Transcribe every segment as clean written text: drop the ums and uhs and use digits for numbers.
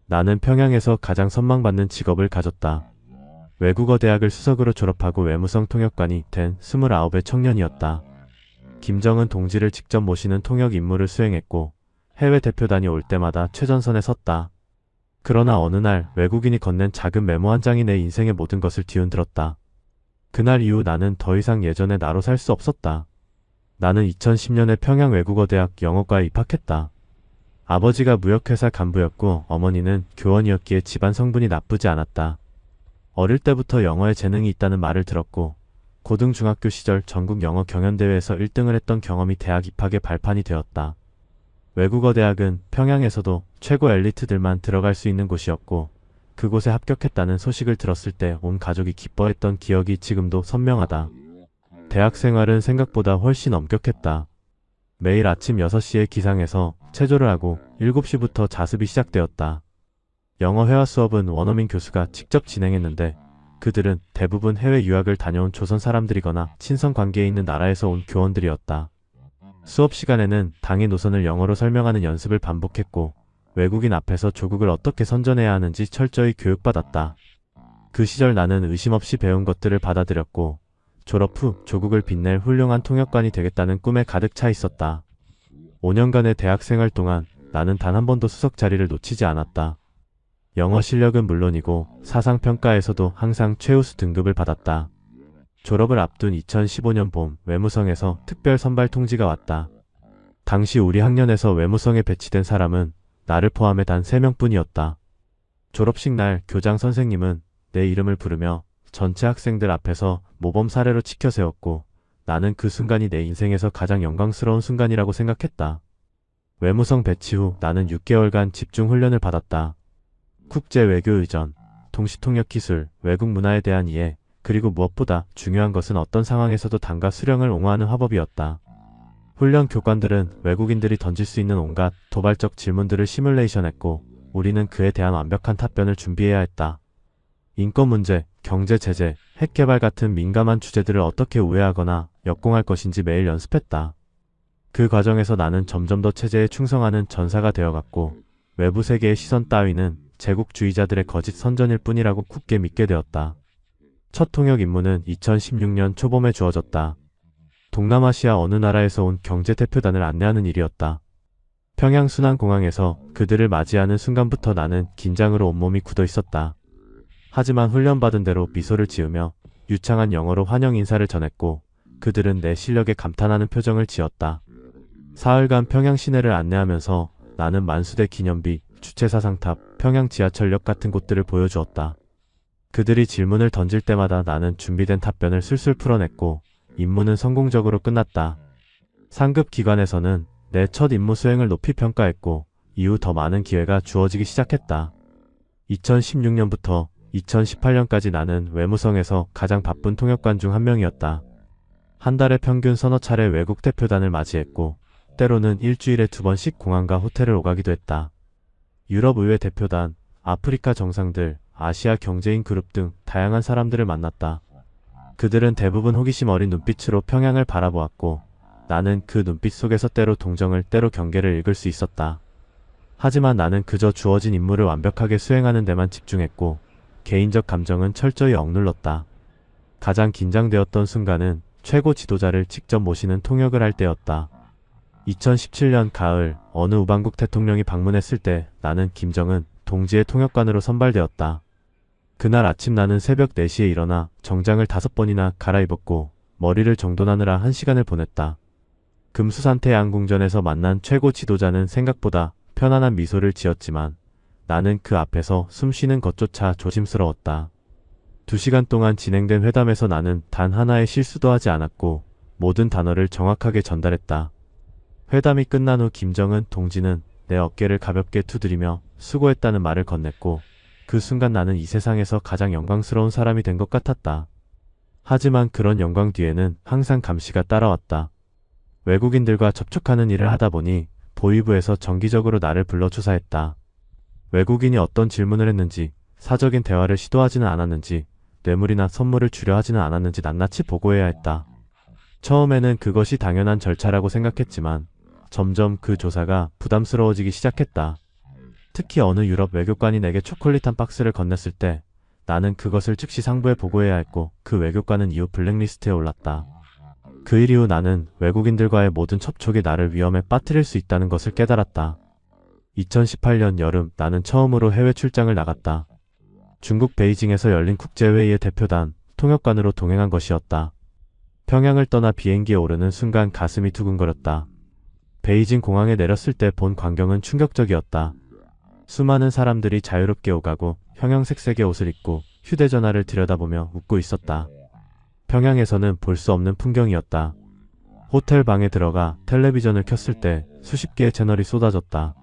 나는 평양에서 가장 선망받는 직업을 가졌다. 외국어 대학을 수석으로 졸업하고 외무성 통역관이 된 29의 청년이었다. 김정은 동지를 직접 모시는 통역 임무를 수행했고 해외 대표단이 올 때마다 최전선에 섰다. 그러나 어느 날 외국인이 건넨 작은 메모 한 장이 내 인생의 모든 것을 뒤흔들었다. 그날 이후 나는 더 이상 예전의 나로 살 수 없었다. 나는 2010년에 평양외국어대학 영어과에 입학했다. 아버지가 무역회사 간부였고 어머니는 교원이었기에 집안 성분이 나쁘지 않았다. 어릴 때부터 영어에 재능이 있다는 말을 들었고 고등중학교 시절 전국 영어 경연대회에서 1등을 했던 경험이 대학 입학의 발판이 되었다. 외국어대학은 평양에서도 최고 엘리트들만 들어갈 수 있는 곳이었고 그곳에 합격했다는 소식을 들었을 때 온 가족이 기뻐했던 기억이 지금도 선명하다. 대학 생활은 생각보다 훨씬 엄격했다. 매일 아침 6시에 기상해서 체조를 하고 7시부터 자습이 시작되었다. 영어 회화 수업은 원어민 교수가 직접 진행했는데 그들은 대부분 해외 유학을 다녀온 조선 사람들이거나 친선 관계에 있는 나라에서 온 교원들이었다. 수업 시간에는 당의 노선을 영어로 설명하는 연습을 반복했고 외국인 앞에서 조국을 어떻게 선전해야 하는지 철저히 교육받았다. 그 시절 나는 의심 없이 배운 것들을 받아들였고 졸업 후 조국을 빛낼 훌륭한 통역관이 되겠다는 꿈에 가득 차 있었다. 5년간의 대학 생활 동안 나는 단 한 번도 수석 자리를 놓치지 않았다. 영어 실력은 물론이고 사상평가에서도 항상 최우수 등급을 받았다. 졸업을 앞둔 2015년 봄 외무성에서 특별 선발 통지가 왔다. 당시 우리 학년에서 외무성에 배치된 사람은 나를 포함해 단 3명뿐이었다. 졸업식 날 교장 선생님은 내 이름을 부르며 전체 학생들 앞에서 모범 사례로 치켜 세웠고 나는 그 순간이 내 인생에서 가장 영광스러운 순간이라고 생각했다. 외무성 배치 후 나는 6개월간 집중 훈련을 받았다. 국제 외교 의전, 동시통역 기술, 외국 문화에 대한 이해, 그리고 무엇보다 중요한 것은 어떤 상황에서도 단가 수령을 옹호하는 화법이었다. 훈련 교관들은 외국인들이 던질 수 있는 온갖 도발적 질문들을 시뮬레이션했고 우리는 그에 대한 완벽한 답변을 준비해야 했다. 인권 문제, 경제 제재, 핵 개발 같은 민감한 주제들을 어떻게 우회하거나 역공할 것인지 매일 연습했다. 그 과정에서 나는 점점 더 체제에 충성하는 전사가 되어갔고 외부 세계의 시선 따위는 제국주의자들의 거짓 선전일 뿐이라고 굳게 믿게 되었다. 첫 통역 임무는 2016년 초봄에 주어졌다. 동남아시아 어느 나라에서 온 경제 대표단을 안내하는 일이었다. 평양 순안공항에서 그들을 맞이하는 순간부터 나는 긴장으로 온몸이 굳어 있었다. 하지만 훈련받은 대로 미소를 지으며 유창한 영어로 환영 인사를 전했고 그들은 내 실력에 감탄하는 표정을 지었다. 사흘간 평양 시내를 안내하면서 나는 만수대 기념비, 주체사상탑, 평양 지하철역 같은 곳들을 보여주었다. 그들이 질문을 던질 때마다 나는 준비된 답변을 술술 풀어냈고 임무는 성공적으로 끝났다. 상급 기관에서는 내 첫 임무 수행을 높이 평가했고 이후 더 많은 기회가 주어지기 시작했다. 2016년부터 2018년까지 나는 외무성에서 가장 바쁜 통역관 중 한 명이었다. 한 달에 평균 서너 차례 외국 대표단을 맞이했고 때로는 일주일에 2번씩 공항과 호텔을 오가기도 했다. 유럽 의회 대표단, 아프리카 정상들, 아시아 경제인 그룹 등 다양한 사람들을 만났다. 그들은 대부분 호기심 어린 눈빛으로 평양을 바라보았고 나는 그 눈빛 속에서 때로 동정을 때로 경계를 읽을 수 있었다. 하지만 나는 그저 주어진 임무를 완벽하게 수행하는 데만 집중했고 개인적 감정은 철저히 억눌렀다. 가장 긴장되었던 순간은 최고 지도자를 직접 모시는 통역을 할 때였다. 2017년 가을 어느 우방국 대통령이 방문했을 때 나는 김정은 동지의 통역관으로 선발되었다. 그날 아침 나는 새벽 4시에 일어나 정장을 5번이나 갈아입었고 머리를 정돈하느라 1시간을 보냈다. 금수산태 양궁전에서 만난 최고 지도자는 생각보다 편안한 미소를 지었지만 나는 그 앞에서 숨 쉬는 것조차 조심스러웠다. 2시간 동안 진행된 회담에서 나는 단 하나의 실수도 하지 않았고 모든 단어를 정확하게 전달했다. 회담이 끝난 후 김정은 동지는 내 어깨를 가볍게 두드리며 수고했다는 말을 건넸고 그 순간 나는 이 세상에서 가장 영광스러운 사람이 된 것 같았다. 하지만 그런 영광 뒤에는 항상 감시가 따라왔다. 외국인들과 접촉하는 일을 하다 보니 보위부에서 정기적으로 나를 불러 조사했다. 외국인이 어떤 질문을 했는지, 사적인 대화를 시도하지는 않았는지, 뇌물이나 선물을 주려 하지는 않았는지 낱낱이 보고해야 했다. 처음에는 그것이 당연한 절차라고 생각했지만 점점 그 조사가 부담스러워지기 시작했다. 특히 어느 유럽 외교관이 내게 초콜릿 한 박스를 건넸을 때 나는 그것을 즉시 상부에 보고해야 했고 그 외교관은 이후 블랙리스트에 올랐다. 그 일 이후 나는 외국인들과의 모든 접촉이 나를 위험에 빠뜨릴 수 있다는 것을 깨달았다. 2018년 여름 나는 처음으로 해외 출장을 나갔다. 중국 베이징에서 열린 국제회의의 대표단, 통역관으로 동행한 것이었다. 평양을 떠나 비행기에 오르는 순간 가슴이 두근거렸다. 베이징 공항에 내렸을 때 본 광경은 충격적이었다. 수많은 사람들이 자유롭게 오가고 형형색색의 옷을 입고 휴대전화를 들여다보며 웃고 있었다. 평양에서는 볼 수 없는 풍경이었다. 호텔 방에 들어가 텔레비전을 켰을 때 수십 개의 채널이 쏟아졌다.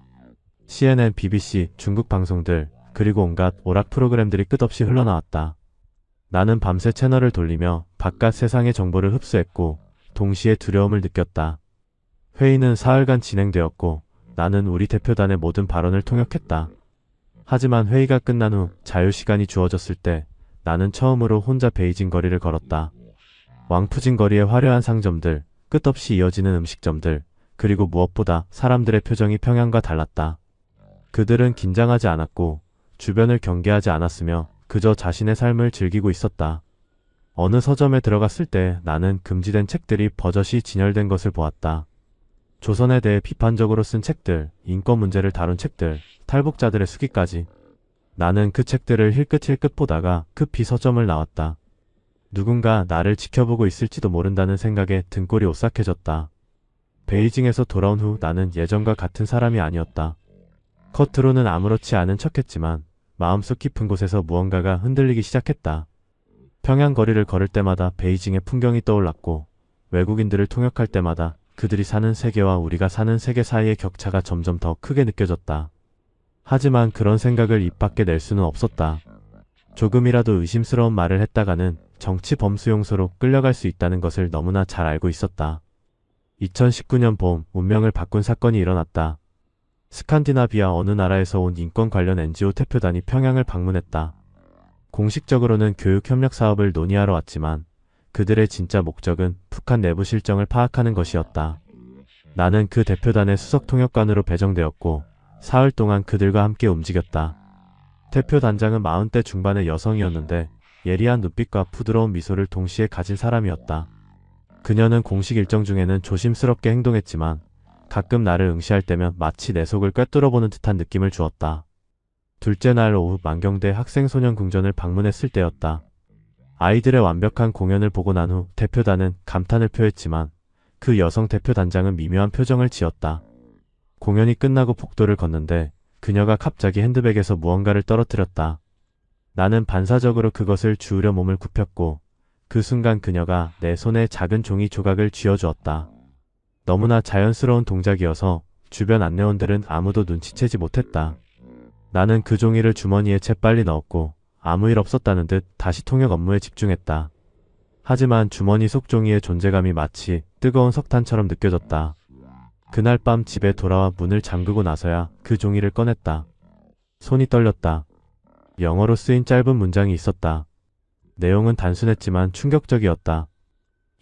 CNN, BBC, 중국 방송들, 그리고 온갖 오락 프로그램들이 끝없이 흘러나왔다. 나는 밤새 채널을 돌리며 바깥 세상의 정보를 흡수했고 동시에 두려움을 느꼈다. 회의는 사흘간 진행되었고 나는 우리 대표단의 모든 발언을 통역했다. 하지만 회의가 끝난 후 자유시간이 주어졌을 때 나는 처음으로 혼자 베이징 거리를 걸었다. 왕푸진 거리의 화려한 상점들, 끝없이 이어지는 음식점들, 그리고 무엇보다 사람들의 표정이 평양과 달랐다. 그들은 긴장하지 않았고 주변을 경계하지 않았으며 그저 자신의 삶을 즐기고 있었다. 어느 서점에 들어갔을 때 나는 금지된 책들이 버젓이 진열된 것을 보았다. 조선에 대해 비판적으로 쓴 책들, 인권 문제를 다룬 책들, 탈북자들의 수기까지. 나는 그 책들을 힐끗힐끗 보다가 급히 서점을 나왔다. 누군가 나를 지켜보고 있을지도 모른다는 생각에 등골이 오싹해졌다. 베이징에서 돌아온 후 나는 예전과 같은 사람이 아니었다. 겉으로는 아무렇지 않은 척했지만 마음속 깊은 곳에서 무언가가 흔들리기 시작했다. 평양 거리를 걸을 때마다 베이징의 풍경이 떠올랐고 외국인들을 통역할 때마다 그들이 사는 세계와 우리가 사는 세계 사이의 격차가 점점 더 크게 느껴졌다. 하지만 그런 생각을 입 밖에 낼 수는 없었다. 조금이라도 의심스러운 말을 했다가는 정치 범수 용소로 끌려갈 수 있다는 것을 너무나 잘 알고 있었다. 2019년 봄 운명을 바꾼 사건이 일어났다. 스칸디나비아 어느 나라에서 온 인권 관련 NGO 대표단이 평양을 방문했다. 공식적으로는 교육 협력 사업을 논의하러 왔지만 그들의 진짜 목적은 북한 내부 실정을 파악하는 것이었다. 나는 그 대표단의 수석 통역관으로 배정되었고 사흘 동안 그들과 함께 움직였다. 대표단장은 40대 중반의 여성이었는데 예리한 눈빛과 부드러운 미소를 동시에 가진 사람이었다. 그녀는 공식 일정 중에는 조심스럽게 행동했지만 가끔 나를 응시할 때면 마치 내 속을 꿰뚫어보는 듯한 느낌을 주었다. 둘째 날 오후 만경대 학생소년궁전을 방문했을 때였다. 아이들의 완벽한 공연을 보고 난 후 대표단은 감탄을 표했지만 그 여성 대표단장은 미묘한 표정을 지었다. 공연이 끝나고 복도를 걷는데 그녀가 갑자기 핸드백에서 무언가를 떨어뜨렸다. 나는 반사적으로 그것을 주우려 몸을 굽혔고 그 순간 그녀가 내 손에 작은 종이 조각을 쥐어주었다. 너무나 자연스러운 동작이어서 주변 안내원들은 아무도 눈치채지 못했다. 나는 그 종이를 주머니에 재빨리 넣었고 아무 일 없었다는 듯 다시 통역 업무에 집중했다. 하지만 주머니 속 종이의 존재감이 마치 뜨거운 석탄처럼 느껴졌다. 그날 밤 집에 돌아와 문을 잠그고 나서야 그 종이를 꺼냈다. 손이 떨렸다. 영어로 쓰인 짧은 문장이 있었다. 내용은 단순했지만 충격적이었다.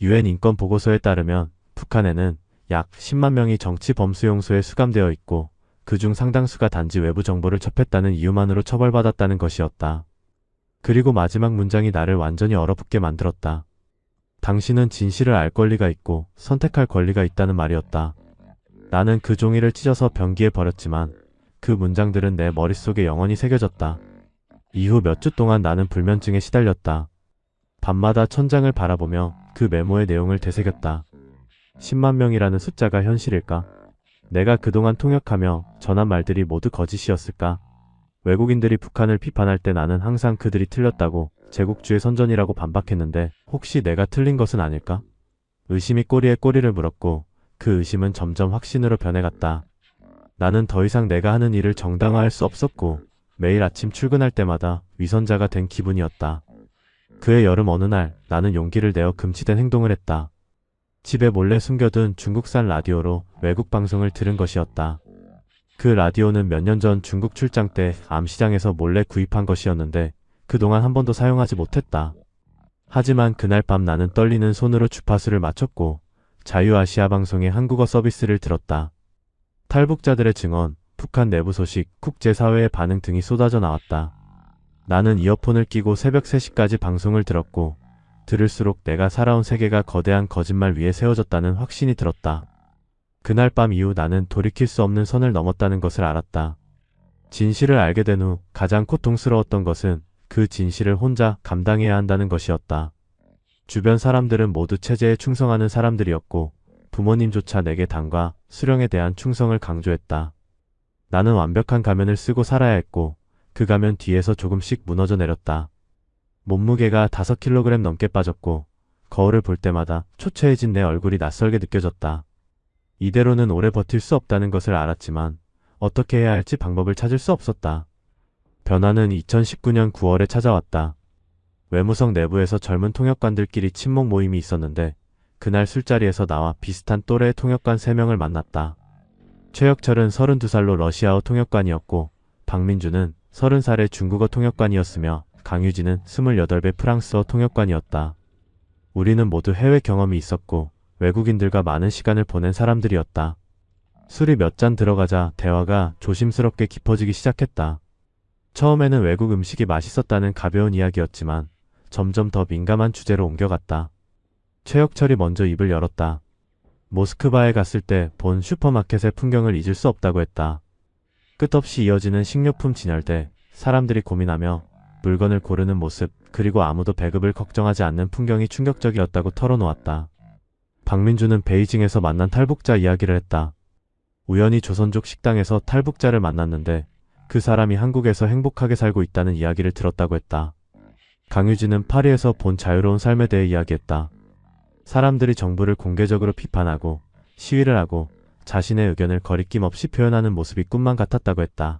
UN 인권 보고서에 따르면 북한에는 약 10만 명이 정치 범수 용소에 수감되어 있고 그중 상당수가 단지 외부 정보를 접했다는 이유만으로 처벌받았다는 것이었다. 그리고 마지막 문장이 나를 완전히 얼어붙게 만들었다. 당신은 진실을 알 권리가 있고 선택할 권리가 있다는 말이었다. 나는 그 종이를 찢어서 변기에 버렸지만 그 문장들은 내 머릿속에 영원히 새겨졌다. 이후 몇 주 동안 나는 불면증에 시달렸다. 밤마다 천장을 바라보며 그 메모의 내용을 되새겼다. 10만 명이라는 숫자가 현실일까? 내가 그동안 통역하며 전한 말들이 모두 거짓이었을까? 외국인들이 북한을 비판할 때 나는 항상 그들이 틀렸다고 제국주의 선전이라고 반박했는데 혹시 내가 틀린 것은 아닐까? 의심이 꼬리에 꼬리를 물었고 그 의심은 점점 확신으로 변해갔다. 나는 더 이상 내가 하는 일을 정당화할 수 없었고 매일 아침 출근할 때마다 위선자가 된 기분이었다. 그해 여름 어느 날 나는 용기를 내어 금지된 행동을 했다. 집에 몰래 숨겨둔 중국산 라디오로 외국 방송을 들은 것이었다. 그 라디오는 몇 년 전 중국 출장 때 암시장에서 몰래 구입한 것이었는데 그동안 한 번도 사용하지 못했다. 하지만 그날 밤 나는 떨리는 손으로 주파수를 맞췄고 자유아시아 방송의 한국어 서비스를 들었다. 탈북자들의 증언, 북한 내부 소식, 국제사회의 반응 등이 쏟아져 나왔다. 나는 이어폰을 끼고 새벽 3시까지 방송을 들었고 들을수록 내가 살아온 세계가 거대한 거짓말 위에 세워졌다는 확신이 들었다. 그날 밤 이후 나는 돌이킬 수 없는 선을 넘었다는 것을 알았다. 진실을 알게 된 후 가장 고통스러웠던 것은 그 진실을 혼자 감당해야 한다는 것이었다. 주변 사람들은 모두 체제에 충성하는 사람들이었고 부모님조차 내게 당과 수령에 대한 충성을 강조했다. 나는 완벽한 가면을 쓰고 살아야 했고 그 가면 뒤에서 조금씩 무너져 내렸다. 몸무게가 5kg 넘게 빠졌고 거울을 볼 때마다 초췌해진 내 얼굴이 낯설게 느껴졌다. 이대로는 오래 버틸 수 없다는 것을 알았지만 어떻게 해야 할지 방법을 찾을 수 없었다. 변화는 2019년 9월에 찾아왔다. 외무성 내부에서 젊은 통역관들끼리 친목 모임이 있었는데 그날 술자리에서 나와 비슷한 또래의 통역관 3명을 만났다. 최혁철은 32살로 러시아어 통역관이었고 박민주는 30살의 중국어 통역관이었으며 강유진은 28배 프랑스어 통역관이었다. 우리는 모두 해외 경험이 있었고 외국인들과 많은 시간을 보낸 사람들이었다. 술이 몇 잔 들어가자 대화가 조심스럽게 깊어지기 시작했다. 처음에는 외국 음식이 맛있었다는 가벼운 이야기였지만 점점 더 민감한 주제로 옮겨갔다. 최혁철이 먼저 입을 열었다. 모스크바에 갔을 때 본 슈퍼마켓의 풍경을 잊을 수 없다고 했다. 끝없이 이어지는 식료품 진열대, 사람들이 고민하며 물건을 고르는 모습, 그리고 아무도 배급을 걱정하지 않는 풍경이 충격적이었다고 털어놓았다. 박민주는 베이징에서 만난 탈북자 이야기를 했다. 우연히 조선족 식당에서 탈북자를 만났는데 그 사람이 한국에서 행복하게 살고 있다는 이야기를 들었다고 했다. 강유진은 파리에서 본 자유로운 삶에 대해 이야기했다. 사람들이 정부를 공개적으로 비판하고 시위를 하고 자신의 의견을 거리낌 없이 표현하는 모습이 꿈만 같았다고 했다.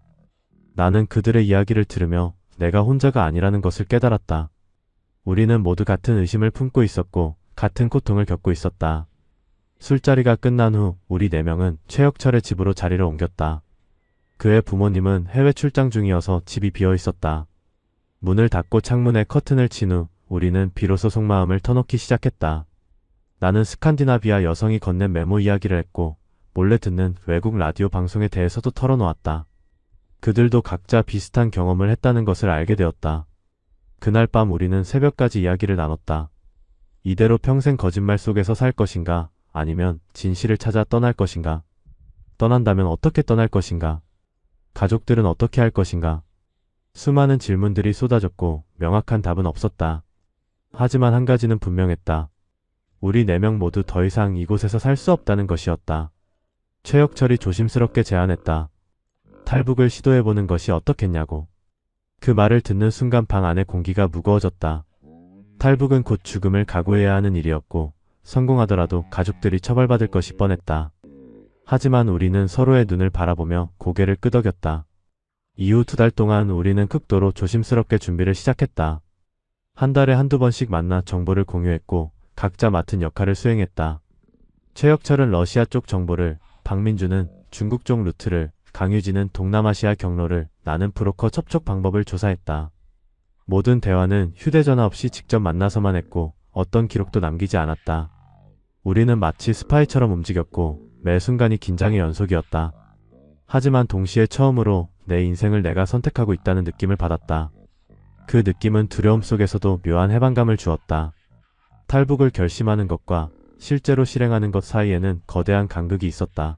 나는 그들의 이야기를 들으며 내가 혼자가 아니라는 것을 깨달았다. 우리는 모두 같은 의심을 품고 있었고 같은 고통을 겪고 있었다. 술자리가 끝난 후 우리 4명은 최혁철의 집으로 자리를 옮겼다. 그의 부모님은 해외 출장 중이어서 집이 비어 있었다. 문을 닫고 창문에 커튼을 친 후 우리는 비로소 속마음을 터놓기 시작했다. 나는 스칸디나비아 여성이 건넨 메모 이야기를 했고 몰래 듣는 외국 라디오 방송에 대해서도 털어놓았다. 그들도 각자 비슷한 경험을 했다는 것을 알게 되었다. 그날 밤 우리는 새벽까지 이야기를 나눴다. 이대로 평생 거짓말 속에서 살 것인가, 아니면 진실을 찾아 떠날 것인가? 떠난다면 어떻게 떠날 것인가? 가족들은 어떻게 할 것인가? 수많은 질문들이 쏟아졌고 명확한 답은 없었다. 하지만 한 가지는 분명했다. 우리 4명 모두 더 이상 이곳에서 살 수 없다는 것이었다. 최혁철이 조심스럽게 제안했다. 탈북을 시도해보는 것이 어떻겠냐고. 그 말을 듣는 순간 방 안의 공기가 무거워졌다. 탈북은 곧 죽음을 각오해야 하는 일이었고 성공하더라도 가족들이 처벌받을 것이 뻔했다. 하지만 우리는 서로의 눈을 바라보며 고개를 끄덕였다. 이후 2달 동안 우리는 극도로 조심스럽게 준비를 시작했다. 한 달에 한두 번씩 만나 정보를 공유했고 각자 맡은 역할을 수행했다. 최혁철은 러시아 쪽 정보를, 박민주는 중국 쪽 루트를, 강유진은 동남아시아 경로를, 나는 브로커 접촉 방법을 조사했다. 모든 대화는 휴대전화 없이 직접 만나서만 했고 어떤 기록도 남기지 않았다. 우리는 마치 스파이처럼 움직였고 매 순간이 긴장의 연속이었다. 하지만 동시에 처음으로 내 인생을 내가 선택하고 있다는 느낌을 받았다. 그 느낌은 두려움 속에서도 묘한 해방감을 주었다. 탈북을 결심하는 것과 실제로 실행하는 것 사이에는 거대한 간극이 있었다.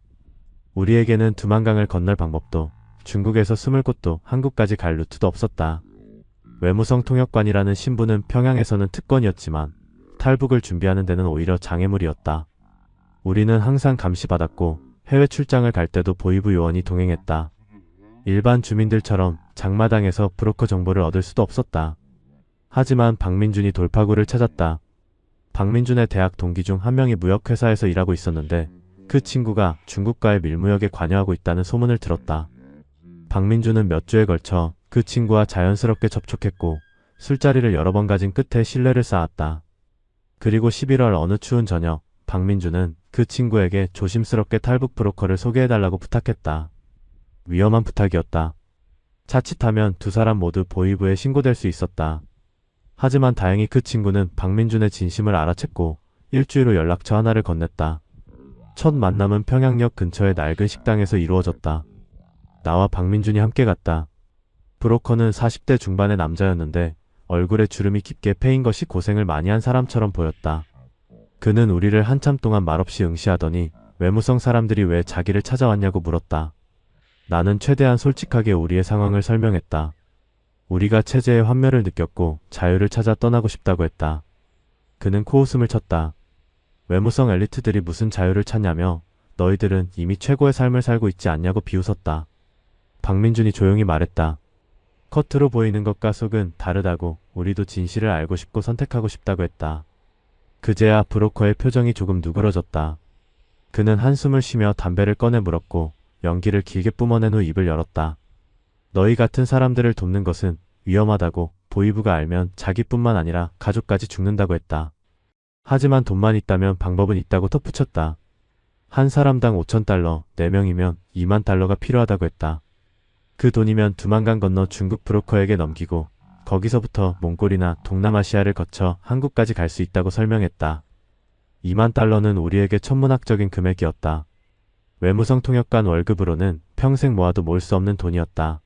우리에게는 두만강을 건널 방법도, 중국에서 숨을 곳도, 한국까지 갈 루트도 없었다. 외무성 통역관이라는 신분은 평양에서는 특권이었지만 탈북을 준비하는 데는 오히려 장애물이었다. 우리는 항상 감시받았고 해외 출장을 갈 때도 보이부 요원이 동행했다. 일반 주민들처럼 장마당에서 브로커 정보를 얻을 수도 없었다. 하지만 박민준이 돌파구를 찾았다. 박민준의 대학 동기 중 한 명이 무역회사에서 일하고 있었는데 그 친구가 중국과의 밀무역에 관여하고 있다는 소문을 들었다. 박민준은 몇 주에 걸쳐 그 친구와 자연스럽게 접촉했고 술자리를 여러 번 가진 끝에 신뢰를 쌓았다. 그리고 11월 어느 추운 저녁, 박민준은 그 친구에게 조심스럽게 탈북 브로커를 소개해달라고 부탁했다. 위험한 부탁이었다. 자칫하면 두 사람 모두 보위부에 신고될 수 있었다. 하지만 다행히 그 친구는 박민준의 진심을 알아챘고 일주일 후 연락처 하나를 건넸다. 첫 만남은 평양역 근처의 낡은 식당에서 이루어졌다. 나와 박민준이 함께 갔다. 브로커는 40대 중반의 남자였는데 얼굴에 주름이 깊게 패인 것이 고생을 많이 한 사람처럼 보였다. 그는 우리를 한참 동안 말없이 응시하더니 외무성 사람들이 왜 자기를 찾아왔냐고 물었다. 나는 최대한 솔직하게 우리의 상황을 설명했다. 우리가 체제의 환멸을 느꼈고 자유를 찾아 떠나고 싶다고 했다. 그는 코웃음을 쳤다. 외무성 엘리트들이 무슨 자유를 찾냐며 너희들은 이미 최고의 삶을 살고 있지 않냐고 비웃었다. 박민준이 조용히 말했다. 겉으로 보이는 것과 속은 다르다고 우리도 진실을 알고 싶고 선택하고 싶다고 했다. 그제야 브로커의 표정이 조금 누그러졌다. 그는 한숨을 쉬며 담배를 꺼내 물었고 연기를 길게 뿜어낸 후 입을 열었다. 너희 같은 사람들을 돕는 것은 위험하다고 보이부가 알면 자기뿐만 아니라 가족까지 죽는다고 했다. 하지만 돈만 있다면 방법은 있다고 덧붙였다. 한 사람당 5,000달러, 4명이면 2만 달러가 필요하다고 했다. 그 돈이면 두만강 건너 중국 브로커에게 넘기고 거기서부터 몽골이나 동남아시아를 거쳐 한국까지 갈 수 있다고 설명했다. 2만 달러는 우리에게 천문학적인 금액이었다. 외무성 통역관 월급으로는 평생 모아도 모을 수 없는 돈이었다.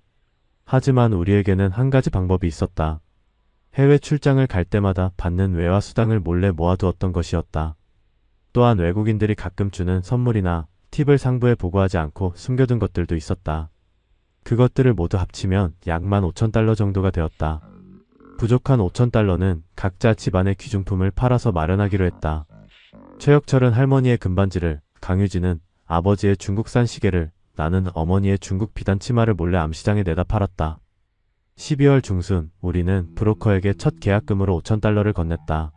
하지만 우리에게는 한 가지 방법이 있었다. 해외 출장을 갈 때마다 받는 외화 수당을 몰래 모아두었던 것이었다. 또한 외국인들이 가끔 주는 선물이나 팁을 상부에 보고하지 않고 숨겨둔 것들도 있었다. 그것들을 모두 합치면 약 15,000달러 정도가 되었다. 부족한 5,000달러는 각자 집안의 귀중품을 팔아서 마련하기로 했다. 최혁철은 할머니의 금반지를, 강유진은 아버지의 중국산 시계를, 나는 어머니의 중국 비단 치마를 몰래 암시장에 내다 팔았다. 12월 중순 우리는 브로커에게 첫 계약금으로 5,000달러를 건넸다.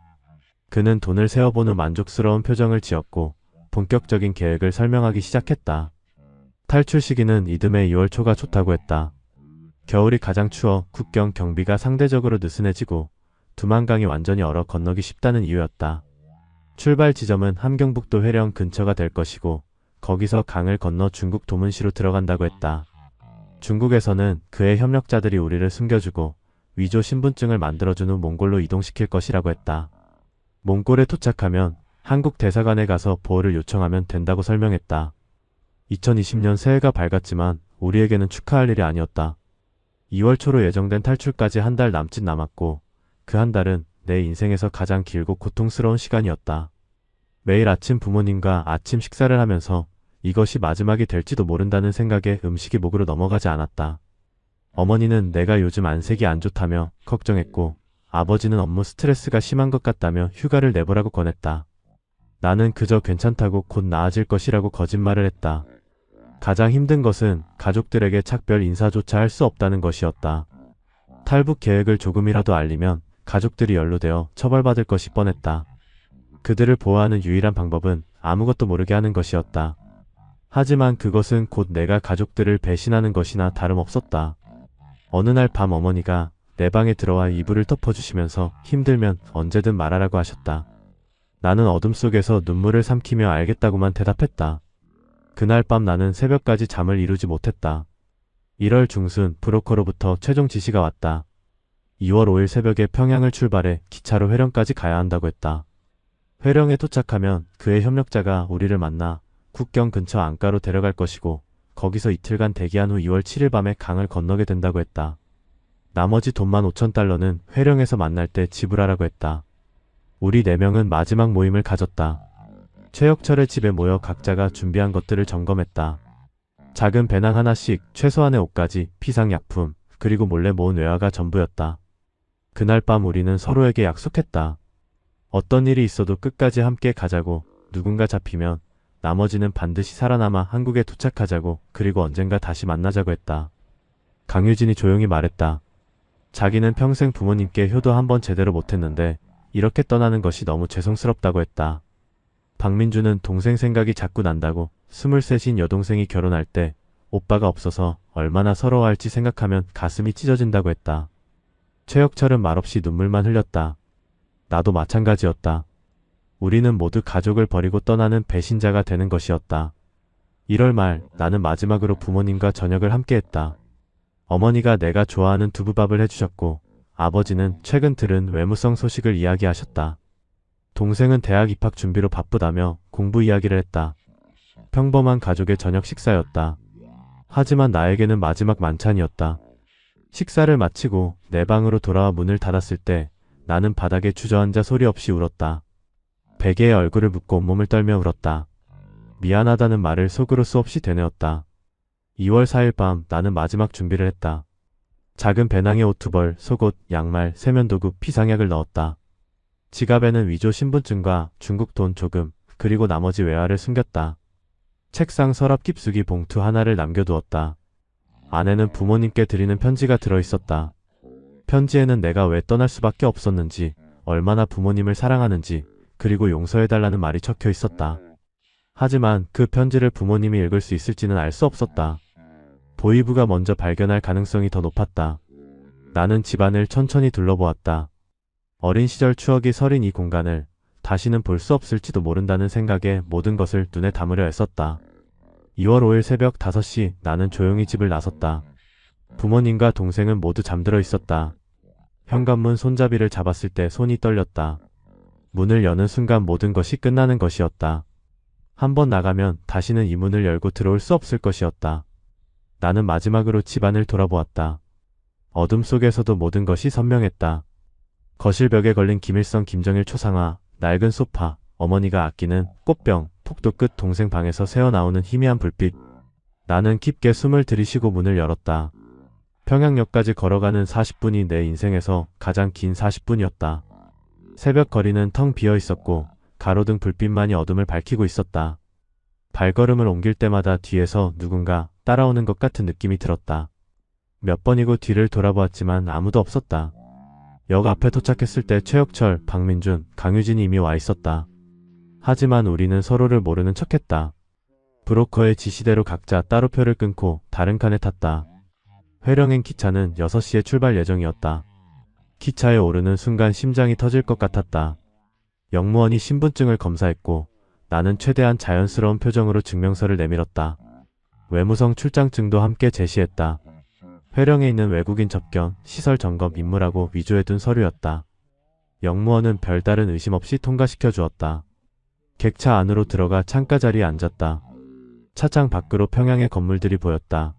그는 돈을 세어본 후 만족스러운 표정을 지었고 본격적인 계획을 설명하기 시작했다. 탈출 시기는 이듬해 2월 초가 좋다고 했다. 겨울이 가장 추워 국경 경비가 상대적으로 느슨해지고 두만강이 완전히 얼어 건너기 쉽다는 이유였다. 출발 지점은 함경북도 회령 근처가 될 것이고 거기서 강을 건너 중국 도문시로 들어간다고 했다. 중국에서는 그의 협력자들이 우리를 숨겨주고 위조 신분증을 만들어준 후 몽골로 이동시킬 것이라고 했다. 몽골에 도착하면 한국 대사관에 가서 보호를 요청하면 된다고 설명했다. 2020년 새해가 밝았지만 우리에게는 축하할 일이 아니었다. 2월 초로 예정된 탈출까지 한 달 남짓 남았고 그 한 달은 내 인생에서 가장 길고 고통스러운 시간이었다. 매일 아침 부모님과 아침 식사를 하면서 이것이 마지막이 될지도 모른다는 생각에 음식이 목으로 넘어가지 않았다. 어머니는 내가 요즘 안색이 안 좋다며 걱정했고 아버지는 업무 스트레스가 심한 것 같다며 휴가를 내보라고 권했다. 나는 그저 괜찮다고 곧 나아질 것이라고 거짓말을 했다. 가장 힘든 것은 가족들에게 작별 인사조차 할 수 없다는 것이었다. 탈북 계획을 조금이라도 알리면 가족들이 연루되어 처벌받을 것이 뻔했다. 그들을 보호하는 유일한 방법은 아무것도 모르게 하는 것이었다. 하지만 그것은 곧 내가 가족들을 배신하는 것이나 다름없었다. 어느 날 밤 어머니가 내 방에 들어와 이불을 덮어주시면서 힘들면 언제든 말하라고 하셨다. 나는 어둠 속에서 눈물을 삼키며 알겠다고만 대답했다. 그날 밤 나는 새벽까지 잠을 이루지 못했다. 1월 중순 브로커로부터 최종 지시가 왔다. 2월 5일 새벽에 평양을 출발해 기차로 회령까지 가야 한다고 했다. 회령에 도착하면 그의 협력자가 우리를 만나 국경 근처 안가로 데려갈 것이고 거기서 이틀간 대기한 후 2월 7일 밤에 강을 건너게 된다고 했다. 나머지 돈만 5,000달러는 회령에서 만날 때 지불하라고 했다. 우리 4명은 마지막 모임을 가졌다. 최혁철의 집에 모여 각자가 준비한 것들을 점검했다. 작은 배낭 하나씩, 최소한의 옷까지, 피상약품, 그리고 몰래 모은 외화가 전부였다. 그날 밤 우리는 서로에게 약속했다. 어떤 일이 있어도 끝까지 함께 가자고, 누군가 잡히면 나머지는 반드시 살아남아 한국에 도착하자고, 그리고 언젠가 다시 만나자고 했다. 강유진이 조용히 말했다. 자기는 평생 부모님께 효도 한 번 제대로 못했는데 이렇게 떠나는 것이 너무 죄송스럽다고 했다. 박민주는 동생 생각이 자꾸 난다고 23인 여동생이 결혼할 때 오빠가 없어서 얼마나 서러워할지 생각하면 가슴이 찢어진다고 했다. 최혁철은 말없이 눈물만 흘렸다. 나도 마찬가지였다. 우리는 모두 가족을 버리고 떠나는 배신자가 되는 것이었다. 1월 말 나는 마지막으로 부모님과 저녁을 함께했다. 어머니가 내가 좋아하는 두부밥을 해주셨고 아버지는 최근 들은 외무성 소식을 이야기하셨다. 동생은 대학 입학 준비로 바쁘다며 공부 이야기를 했다. 평범한 가족의 저녁 식사였다. 하지만 나에게는 마지막 만찬이었다. 식사를 마치고 내 방으로 돌아와 문을 닫았을 때 나는 바닥에 주저앉아 소리 없이 울었다. 베개에 얼굴을 묻고 온몸을 떨며 울었다. 미안하다는 말을 속으로 수없이 되뇌었다. 2월 4일 밤 나는 마지막 준비를 했다. 작은 배낭에 옷 2벌, 속옷, 양말, 세면도구, 피상약을 넣었다. 지갑에는 위조 신분증과 중국 돈 조금, 그리고 나머지 외화를 숨겼다. 책상 서랍 깊숙이 봉투 하나를 남겨두었다. 안에는 부모님께 드리는 편지가 들어있었다. 편지에는 내가 왜 떠날 수밖에 없었는지, 얼마나 부모님을 사랑하는지, 그리고 용서해달라는 말이 적혀 있었다. 하지만 그 편지를 부모님이 읽을 수 있을지는 알 수 없었다. 보이부가 먼저 발견할 가능성이 더 높았다. 나는 집안을 천천히 둘러보았다. 어린 시절 추억이 서린 이 공간을 다시는 볼 수 없을지도 모른다는 생각에 모든 것을 눈에 담으려 애썼다. 2월 5일 새벽 5시 나는 조용히 집을 나섰다. 부모님과 동생은 모두 잠들어 있었다. 현관문 손잡이를 잡았을 때 손이 떨렸다. 문을 여는 순간 모든 것이 끝나는 것이었다. 한번 나가면 다시는 이 문을 열고 들어올 수 없을 것이었다. 나는 마지막으로 집안을 돌아보았다. 어둠 속에서도 모든 것이 선명했다. 거실 벽에 걸린 김일성 김정일 초상화, 낡은 소파, 어머니가 아끼는 꽃병, 폭도 끝 동생 방에서 새어나오는 희미한 불빛. 나는 깊게 숨을 들이쉬고 문을 열었다. 평양역까지 걸어가는 40분이 내 인생에서 가장 긴 40분이었다. 새벽 거리는 텅 비어 있었고 가로등 불빛만이 어둠을 밝히고 있었다. 발걸음을 옮길 때마다 뒤에서 누군가 따라오는 것 같은 느낌이 들었다. 몇 번이고 뒤를 돌아보았지만 아무도 없었다. 역 앞에 도착했을 때 최혁철, 박민준, 강유진이 이미 와 있었다. 하지만 우리는 서로를 모르는 척했다. 브로커의 지시대로 각자 따로 표를 끊고 다른 칸에 탔다. 회령행 기차는 6시에 출발 예정이었다. 기차에 오르는 순간 심장이 터질 것 같았다. 역무원이 신분증을 검사했고 나는 최대한 자연스러운 표정으로 증명서를 내밀었다. 외무성 출장증도 함께 제시했다. 회령에 있는 외국인 접견, 시설 점검 임무라고 위조해둔 서류였다. 역무원은 별다른 의심 없이 통과시켜 주었다. 객차 안으로 들어가 창가 자리에 앉았다. 차창 밖으로 평양의 건물들이 보였다.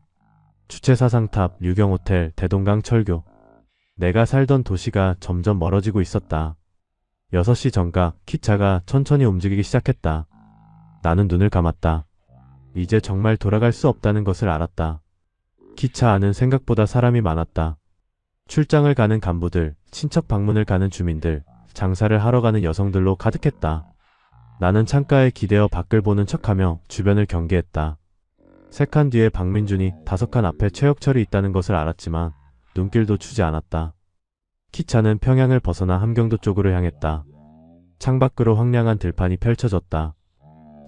주체사상탑, 유경호텔, 대동강 철교. 내가 살던 도시가 점점 멀어지고 있었다. 6시 정각 기차가 천천히 움직이기 시작했다. 나는 눈을 감았다. 이제 정말 돌아갈 수 없다는 것을 알았다. 기차 안은 생각보다 사람이 많았다. 출장을 가는 간부들, 친척 방문을 가는 주민들, 장사를 하러 가는 여성들로 가득했다. 나는 창가에 기대어 밖을 보는 척하며 주변을 경계했다. 3칸 뒤에 박민준이 5칸 앞에 최혁철이 있다는 것을 알았지만 눈길도 주지 않았다. 기차는 평양을 벗어나 함경도 쪽으로 향했다. 창밖으로 황량한 들판이 펼쳐졌다.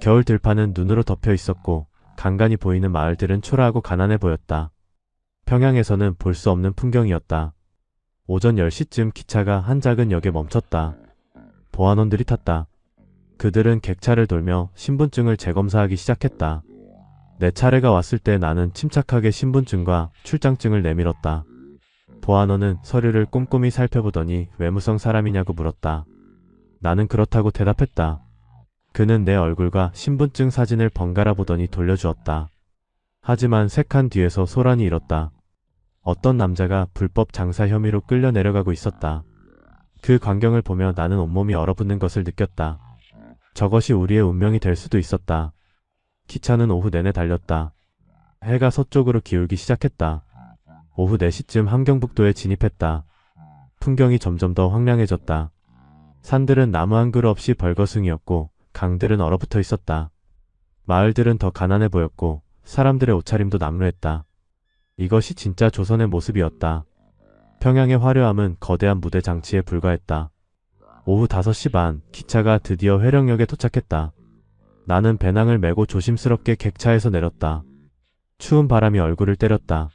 겨울 들판은 눈으로 덮여 있었고 간간히 보이는 마을들은 초라하고 가난해 보였다. 평양에서는 볼 수 없는 풍경이었다. 오전 10시쯤 기차가 한 작은 역에 멈췄다. 보안원들이 탔다. 그들은 객차를 돌며 신분증을 재검사하기 시작했다. 내 차례가 왔을 때 나는 침착하게 신분증과 출장증을 내밀었다. 보안원은 서류를 꼼꼼히 살펴보더니 외무성 사람이냐고 물었다. 나는 그렇다고 대답했다. 그는 내 얼굴과 신분증 사진을 번갈아 보더니 돌려주었다. 하지만 3칸 뒤에서 소란이 일었다. 어떤 남자가 불법 장사 혐의로 끌려 내려가고 있었다. 그 광경을 보며 나는 온몸이 얼어붙는 것을 느꼈다. 저것이 우리의 운명이 될 수도 있었다. 기차는 오후 내내 달렸다. 해가 서쪽으로 기울기 시작했다. 오후 4시쯤 함경북도에 진입했다. 풍경이 점점 더 황량해졌다. 산들은 나무 한 그루 없이 벌거숭이였고 강들은 얼어붙어 있었다. 마을들은 더 가난해 보였고 사람들의 옷차림도 남루했다. 이것이 진짜 조선의 모습이었다. 평양의 화려함은 거대한 무대 장치에 불과했다. 오후 5시 반 기차가 드디어 회령역에 도착했다. 나는 배낭을 메고 조심스럽게 객차에서 내렸다. 추운 바람이 얼굴을 때렸다.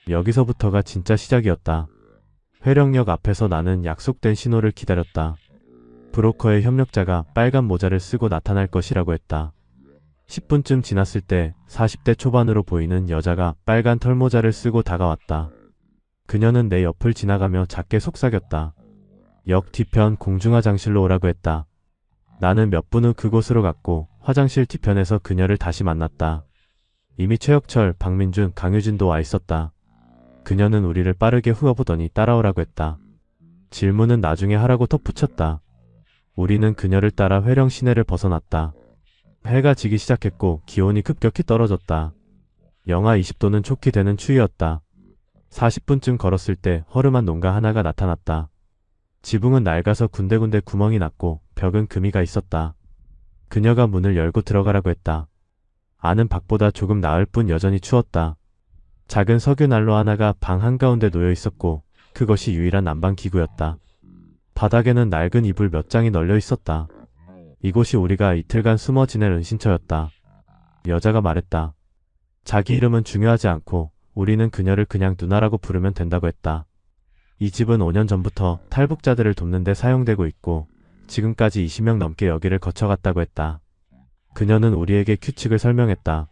여기서부터가 진짜 시작이었다. 회령역 앞에서 나는 약속된 신호를 기다렸다. 브로커의 협력자가 빨간 모자를 쓰고 나타날 것이라고 했다. 10분쯤 지났을 때 40대 초반으로 보이는 여자가 빨간 털모자를 쓰고 다가왔다. 그녀는 내 옆을 지나가며 작게 속삭였다. 역 뒤편 공중화장실로 오라고 했다. 나는 몇 분 후 그곳으로 갔고 화장실 뒤편에서 그녀를 다시 만났다. 이미 최혁철, 박민준, 강유진도 와 있었다. 그녀는 우리를 빠르게 훑어보더니 따라오라고 했다. 질문은 나중에 하라고 덧붙였다. 우리는 그녀를 따라 회령 시내를 벗어났다. 해가 지기 시작했고 기온이 급격히 떨어졌다. 영하 20도는 좋게 되는 추위였다. 40분쯤 걸었을 때 허름한 농가 하나가 나타났다. 지붕은 낡아서 군데군데 구멍이 났고 벽은 금이가 있었다. 그녀가 문을 열고 들어가라고 했다. 아는 밖보다 조금 나을 뿐 여전히 추웠다. 작은 석유 난로 하나가 방 한가운데 놓여 있었고 그것이 유일한 난방 기구였다. 바닥에는 낡은 이불 몇 장이 널려 있었다. 이곳이 우리가 이틀간 숨어 지낼 은신처였다. 여자가 말했다. 자기 이름은 중요하지 않고 우리는 그녀를 그냥 누나라고 부르면 된다고 했다. 이 집은 5년 전부터 탈북자들을 돕는 데 사용되고 있고 지금까지 20명 넘게 여기를 거쳐갔다고 했다. 그녀는 우리에게 규칙을 설명했다.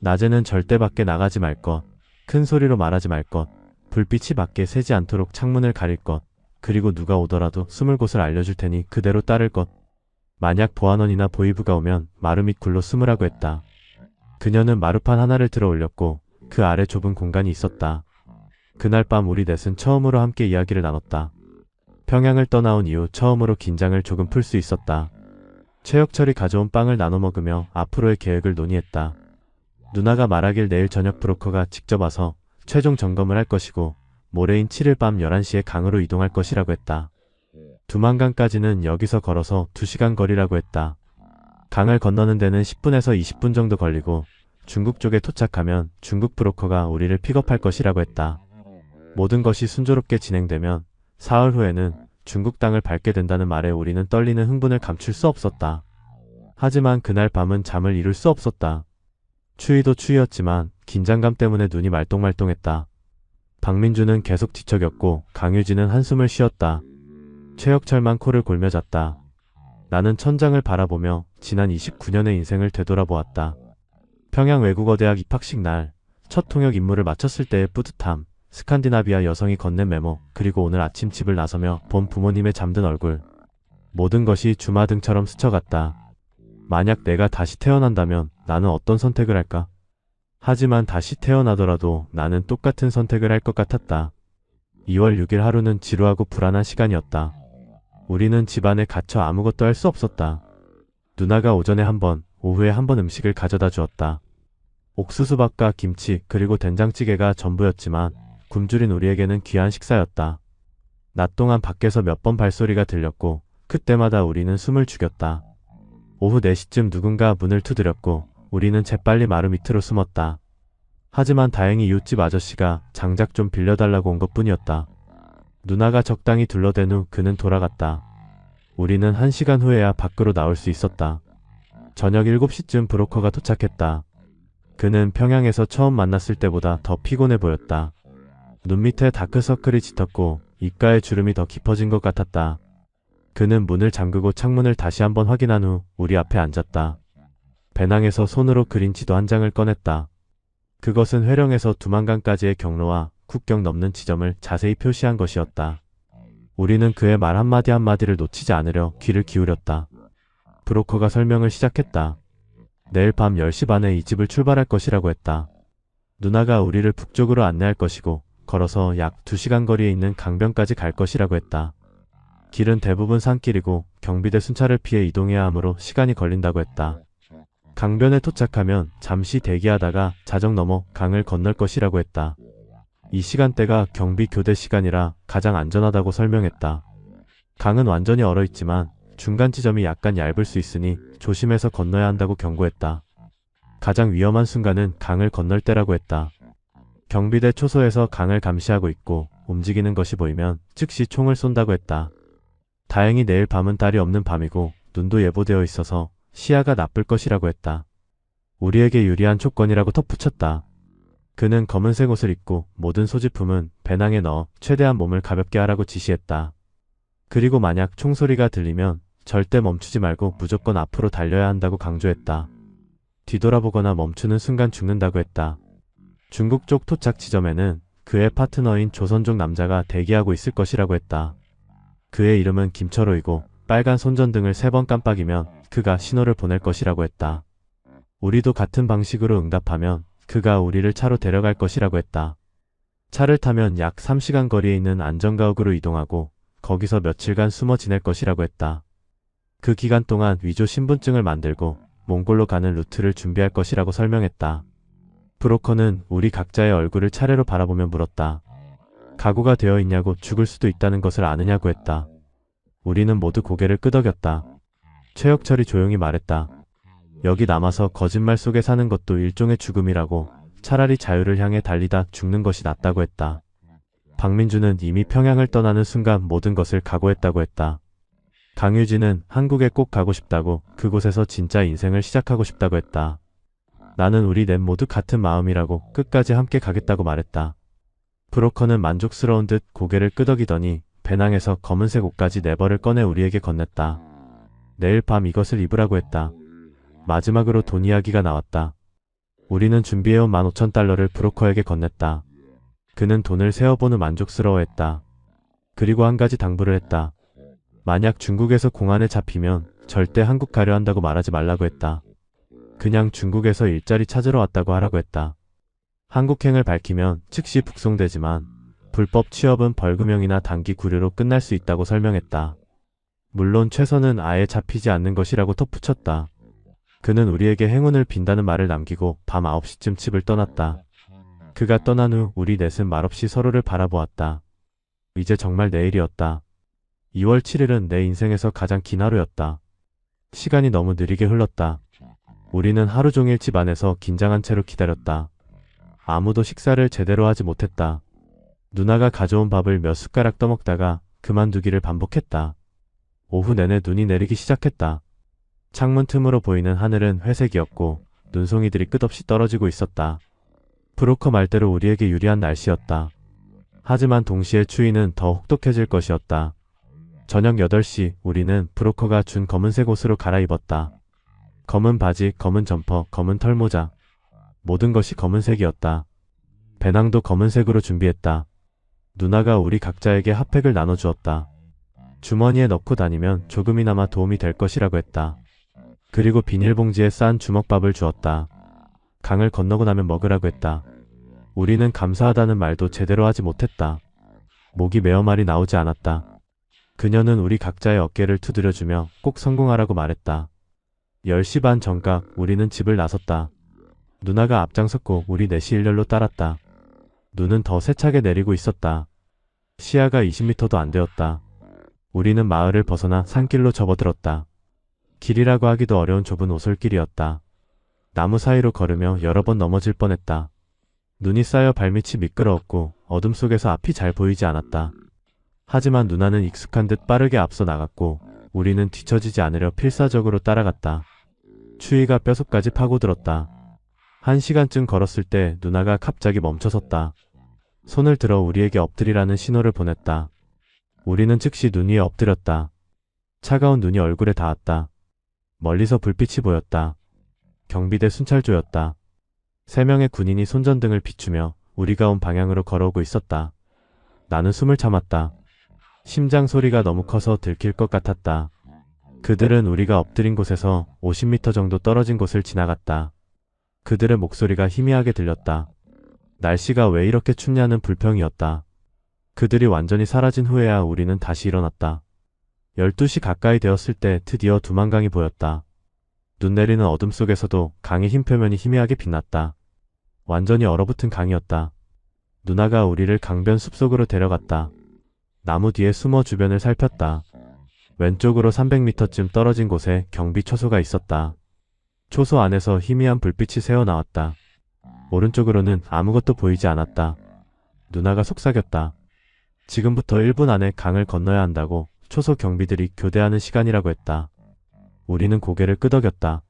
낮에는 절대 밖에 나가지 말 것, 큰 소리로 말하지 말 것, 불빛이 밖에 새지 않도록 창문을 가릴 것, 그리고 누가 오더라도 숨을 곳을 알려줄 테니 그대로 따를 것. 만약 보안원이나 보이부가 오면 마루 밑 굴로 숨으라고 했다. 그녀는 마루판 하나를 들어 올렸고 그 아래 좁은 공간이 있었다. 그날 밤 우리 넷은 처음으로 함께 이야기를 나눴다. 평양을 떠나온 이후 처음으로 긴장을 조금 풀 수 있었다. 최혁철이 가져온 빵을 나눠 먹으며 앞으로의 계획을 논의했다. 누나가 말하길 내일 저녁 브로커가 직접 와서 최종 점검을 할 것이고 모레인 7일 밤 11시에 강으로 이동할 것이라고 했다. 두만강까지는 여기서 걸어서 2시간 거리라고 했다. 강을 건너는 데는 10분에서 20분 정도 걸리고 중국 쪽에 도착하면 중국 브로커가 우리를 픽업할 것이라고 했다. 모든 것이 순조롭게 진행되면 사흘 후에는 중국 땅을 밟게 된다는 말에 우리는 떨리는 흥분을 감출 수 없었다. 하지만 그날 밤은 잠을 이룰 수 없었다. 추위도 추위였지만 긴장감 때문에 눈이 말똥말똥했다. 박민주는 계속 뒤척였고 강유진은 한숨을 쉬었다. 최혁철만 코를 골며 잤다. 나는 천장을 바라보며 지난 29년의 인생을 되돌아보았다. 평양 외국어대학 입학식 날 첫 통역 임무를 마쳤을 때의 뿌듯함, 스칸디나비아 여성이 건넨 메모, 그리고 오늘 아침 집을 나서며 본 부모님의 잠든 얼굴. 모든 것이 주마등처럼 스쳐갔다. 만약 내가 다시 태어난다면 나는 어떤 선택을 할까? 하지만 다시 태어나더라도 나는 똑같은 선택을 할 것 같았다. 2월 6일 하루는 지루하고 불안한 시간이었다. 우리는 집안에 갇혀 아무것도 할 수 없었다. 누나가 오전에 한 번, 오후에 한 번 음식을 가져다 주었다. 옥수수밥과 김치 그리고 된장찌개가 전부였지만 굶주린 우리에게는 귀한 식사였다. 낮 동안 밖에서 몇 번 발소리가 들렸고 그때마다 우리는 숨을 죽였다. 오후 4시쯤 누군가 문을 두드렸고 우리는 재빨리 마루 밑으로 숨었다. 하지만 다행히 이웃집 아저씨가 장작 좀 빌려달라고 온 것뿐이었다. 누나가 적당히 둘러댄 후 그는 돌아갔다. 우리는 1시간 후에야 밖으로 나올 수 있었다. 저녁 7시쯤 브로커가 도착했다. 그는 평양에서 처음 만났을 때보다 더 피곤해 보였다. 눈 밑에 다크서클이 짙었고 입가에 주름이 더 깊어진 것 같았다. 그는 문을 잠그고 창문을 다시 한번 확인한 후 우리 앞에 앉았다. 배낭에서 손으로 그린 지도 한 장을 꺼냈다. 그것은 회령에서 두만강까지의 경로와 국경 넘는 지점을 자세히 표시한 것이었다. 우리는 그의 말 한마디 한마디를 놓치지 않으려 귀를 기울였다. 브로커가 설명을 시작했다. 내일 밤 10시 반에 이 집을 출발할 것이라고 했다. 누나가 우리를 북쪽으로 안내할 것이고 걸어서 약 2시간 거리에 있는 강변까지 갈 것이라고 했다. 길은 대부분 산길이고 경비대 순찰을 피해 이동해야 하므로 시간이 걸린다고 했다. 강변에 도착하면 잠시 대기하다가 자정 넘어 강을 건널 것이라고 했다. 이 시간대가 경비 교대 시간이라 가장 안전하다고 설명했다. 강은 완전히 얼어있지만 중간 지점이 약간 얇을 수 있으니 조심해서 건너야 한다고 경고했다. 가장 위험한 순간은 강을 건널 때라고 했다. 경비대 초소에서 강을 감시하고 있고 움직이는 것이 보이면 즉시 총을 쏜다고 했다. 다행히 내일 밤은 달이 없는 밤이고 눈도 예보되어 있어서 시야가 나쁠 것이라고 했다. 우리에게 유리한 조건이라고 덧붙였다. 그는 검은색 옷을 입고 모든 소지품은 배낭에 넣어 최대한 몸을 가볍게 하라고 지시했다. 그리고 만약 총소리가 들리면 절대 멈추지 말고 무조건 앞으로 달려야 한다고 강조했다. 뒤돌아보거나 멈추는 순간 죽는다고 했다. 중국 쪽 도착 지점에는 그의 파트너인 조선족 남자가 대기하고 있을 것이라고 했다. 그의 이름은 김철호이고 빨간 손전등을 3번 깜빡이면 그가 신호를 보낼 것이라고 했다. 우리도 같은 방식으로 응답하면 그가 우리를 차로 데려갈 것이라고 했다. 차를 타면 약 3시간 거리에 있는 안전가옥으로 이동하고 거기서 며칠간 숨어 지낼 것이라고 했다. 그 기간 동안 위조 신분증을 만들고 몽골로 가는 루트를 준비할 것이라고 설명했다. 브로커는 우리 각자의 얼굴을 차례로 바라보며 물었다. 각오가 되어 있냐고, 죽을 수도 있다는 것을 아느냐고 했다. 우리는 모두 고개를 끄덕였다. 최혁철이 조용히 말했다. 여기 남아서 거짓말 속에 사는 것도 일종의 죽음이라고, 차라리 자유를 향해 달리다 죽는 것이 낫다고 했다. 박민주는 이미 평양을 떠나는 순간 모든 것을 각오했다고 했다. 강유진은 한국에 꼭 가고 싶다고, 그곳에서 진짜 인생을 시작하고 싶다고 했다. 나는 우리 넷 모두 같은 마음이라고, 끝까지 함께 가겠다고 말했다. 브로커는 만족스러운 듯 고개를 끄덕이더니 배낭에서 검은색 옷까지 4벌을 꺼내 우리에게 건넸다. 내일 밤 이것을 입으라고 했다. 마지막으로 돈 이야기가 나왔다. 우리는 준비해온 15,000달러를 브로커에게 건넸다. 그는 돈을 세어보는 만족스러워했다. 그리고 한 가지 당부를 했다. 만약 중국에서 공안에 잡히면 절대 한국 가려 한다고 말하지 말라고 했다. 그냥 중국에서 일자리 찾으러 왔다고 하라고 했다. 한국행을 밝히면 즉시 북송되지만 불법 취업은 벌금형이나 단기 구류로 끝날 수 있다고 설명했다. 물론 최선은 아예 잡히지 않는 것이라고 덧붙였다. 그는 우리에게 행운을 빈다는 말을 남기고 밤 9시쯤 집을 떠났다. 그가 떠난 후 우리 넷은 말없이 서로를 바라보았다. 이제 정말 내일이었다. 2월 7일은 내 인생에서 가장 긴 하루였다. 시간이 너무 느리게 흘렀다. 우리는 하루 종일 집 안에서 긴장한 채로 기다렸다. 아무도 식사를 제대로 하지 못했다. 누나가 가져온 밥을 몇 숟가락 떠먹다가 그만두기를 반복했다. 오후 내내 눈이 내리기 시작했다. 창문 틈으로 보이는 하늘은 회색이었고 눈송이들이 끝없이 떨어지고 있었다. 브로커 말대로 우리에게 유리한 날씨였다. 하지만 동시에 추위는 더 혹독해질 것이었다. 저녁 8시 우리는 브로커가 준 검은색 옷으로 갈아입었다. 검은 바지, 검은 점퍼, 검은 털모자. 모든 것이 검은색이었다. 배낭도 검은색으로 준비했다. 누나가 우리 각자에게 핫팩을 나눠주었다. 주머니에 넣고 다니면 조금이나마 도움이 될 것이라고 했다. 그리고 비닐봉지에 싼 주먹밥을 주었다. 강을 건너고 나면 먹으라고 했다. 우리는 감사하다는 말도 제대로 하지 못했다. 목이 메어 말이 나오지 않았다. 그녀는 우리 각자의 어깨를 두드려주며 꼭 성공하라고 말했다. 10시 반 정각 우리는 집을 나섰다. 누나가 앞장섰고 우리 넷이 일렬로 따랐다. 눈은 더 세차게 내리고 있었다. 시야가 20m도 안 되었다. 우리는 마을을 벗어나 산길로 접어들었다. 길이라고 하기도 어려운 좁은 오솔길이었다. 나무 사이로 걸으며 여러 번 넘어질 뻔했다. 눈이 쌓여 발밑이 미끄러웠고 어둠 속에서 앞이 잘 보이지 않았다. 하지만 누나는 익숙한 듯 빠르게 앞서 나갔고 우리는 뒤처지지 않으려 필사적으로 따라갔다. 추위가 뼛속까지 파고들었다. 1시간쯤 걸었을 때 누나가 갑자기 멈춰섰다. 손을 들어 우리에게 엎드리라는 신호를 보냈다. 우리는 즉시 눈 위에 엎드렸다. 차가운 눈이 얼굴에 닿았다. 멀리서 불빛이 보였다. 경비대 순찰조였다. 3명의 군인이 손전등을 비추며 우리가 온 방향으로 걸어오고 있었다. 나는 숨을 참았다. 심장 소리가 너무 커서 들킬 것 같았다. 그들은 우리가 엎드린 곳에서 50m 정도 떨어진 곳을 지나갔다. 그들의 목소리가 희미하게 들렸다. 날씨가 왜 이렇게 춥냐는 불평이었다. 그들이 완전히 사라진 후에야 우리는 다시 일어났다. 12시 가까이 되었을 때 드디어 두만강이 보였다. 눈 내리는 어둠 속에서도 강의 흰 표면이 희미하게 빛났다. 완전히 얼어붙은 강이었다. 누나가 우리를 강변 숲속으로 데려갔다. 나무 뒤에 숨어 주변을 살폈다. 왼쪽으로 300m쯤 떨어진 곳에 경비 초소가 있었다. 초소 안에서 희미한 불빛이 새어나왔다. 오른쪽으로는 아무것도 보이지 않았다. 누나가 속삭였다. 지금부터 1분 안에 강을 건너야 한다고 초소 경비들이 교대하는 시간이라고 했다. 우리는 고개를 끄덕였다.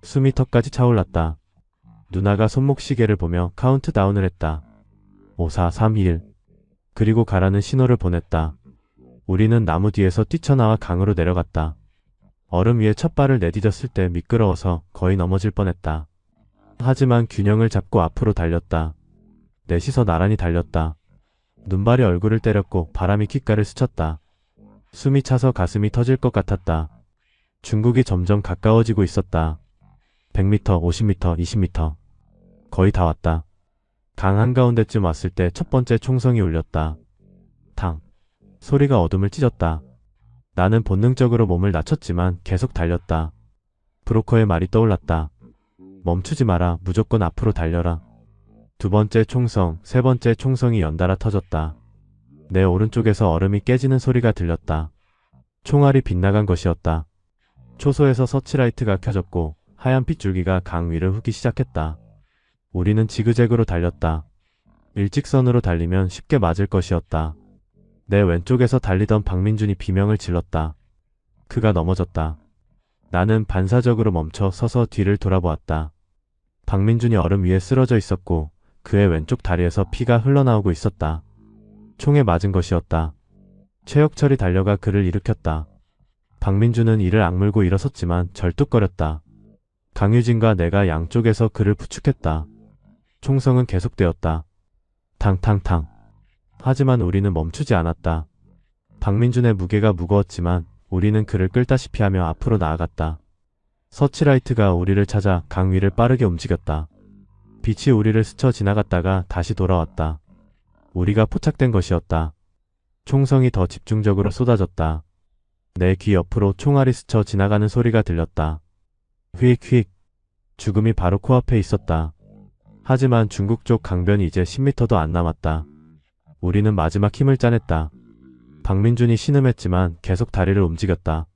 숨이 턱까지 차올랐다. 누나가 손목 시계를 보며 카운트다운을 했다. 5, 4, 3, 2, 1. 그리고 가라는 신호를 보냈다. 우리는 나무 뒤에서 뛰쳐나와 강으로 내려갔다. 얼음 위에 첫 발을 내디뎠을 때 미끄러워서 거의 넘어질 뻔했다. 하지만 균형을 잡고 앞으로 달렸다. 넷이서 나란히 달렸다. 눈발이 얼굴을 때렸고 바람이 귓가를 스쳤다. 숨이 차서 가슴이 터질 것 같았다. 중국이 점점 가까워지고 있었다. 100m, 50m, 20m. 거의 다 왔다. 강 한가운데쯤 왔을 때 첫 번째 총성이 울렸다. 탕. 소리가 어둠을 찢었다. 나는 본능적으로 몸을 낮췄지만 계속 달렸다. 브로커의 말이 떠올랐다. 멈추지 마라. 무조건 앞으로 달려라. 두 번째 총성, 세 번째 총성이 연달아 터졌다. 내 오른쪽에서 얼음이 깨지는 소리가 들렸다. 총알이 빗나간 것이었다. 초소에서 서치라이트가 켜졌고 하얀 핏줄기가 강 위를 훑기 시작했다. 우리는 지그재그로 달렸다. 일직선으로 달리면 쉽게 맞을 것이었다. 내 왼쪽에서 달리던 박민준이 비명을 질렀다. 그가 넘어졌다. 나는 반사적으로 멈춰 서서 뒤를 돌아보았다. 박민준이 얼음 위에 쓰러져 있었고 그의 왼쪽 다리에서 피가 흘러나오고 있었다. 총에 맞은 것이었다. 최혁철이 달려가 그를 일으켰다. 박민준은 이를 악물고 일어섰지만 절뚝거렸다. 강유진과 내가 양쪽에서 그를 부축했다. 총성은 계속되었다. 탕탕탕. 하지만 우리는 멈추지 않았다. 박민준의 무게가 무거웠지만 우리는 그를 끌다시피 하며 앞으로 나아갔다. 서치라이트가 우리를 찾아 강 위를 빠르게 움직였다. 빛이 우리를 스쳐 지나갔다가 다시 돌아왔다. 우리가 포착된 것이었다. 총성이 더 집중적으로 쏟아졌다. 내 귀 옆으로 총알이 스쳐 지나가는 소리가 들렸다. 휙휙. 죽음이 바로 코앞에 있었다. 하지만 중국 쪽 강변이 이제 10m도 안 남았다. 우리는 마지막 힘을 짜냈다. 박민준이 신음했지만 계속 다리를 움직였다.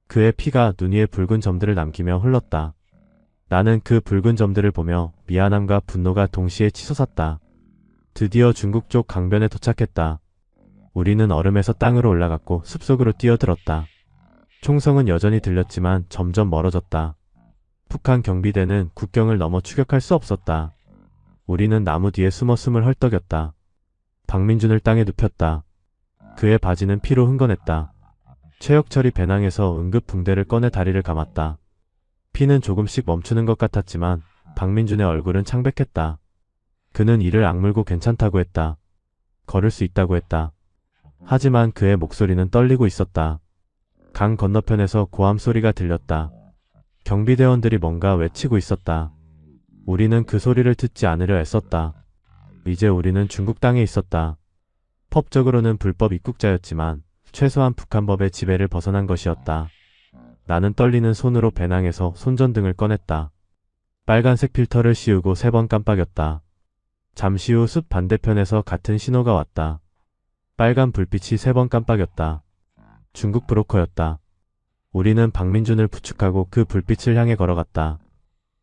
그의 피가 눈 위에 붉은 점들을 남기며 흘렀다. 나는 그 붉은 점들을 보며 미안함과 분노가 동시에 치솟았다. 드디어 중국 쪽 강변에 도착했다. 우리는 얼음에서 땅으로 올라갔고 숲속으로 뛰어들었다. 총성은 여전히 들렸지만 점점 멀어졌다. 북한 경비대는 국경을 넘어 추격할 수 없었다. 우리는 나무 뒤에 숨어 숨을 헐떡였다. 박민준을 땅에 눕혔다. 그의 바지는 피로 흥건했다. 최혁철이 배낭에서 응급 붕대를 꺼내 다리를 감았다. 피는 조금씩 멈추는 것 같았지만 박민준의 얼굴은 창백했다. 그는 이를 악물고 괜찮다고 했다. 걸을 수 있다고 했다. 하지만 그의 목소리는 떨리고 있었다. 강 건너편에서 고함 소리가 들렸다. 경비대원들이 뭔가 외치고 있었다. 우리는 그 소리를 듣지 않으려 애썼다. 이제 우리는 중국 땅에 있었다. 법적으로는 불법 입국자였지만 최소한 북한법의 지배를 벗어난 것이었다. 나는 떨리는 손으로 배낭에서 손전등을 꺼냈다. 빨간색 필터를 씌우고 3번 깜빡였다. 잠시 후 숲 반대편에서 같은 신호가 왔다. 빨간 불빛이 3번 깜빡였다. 중국 브로커였다. 우리는 박민준을 부축하고 그 불빛을 향해 걸어갔다.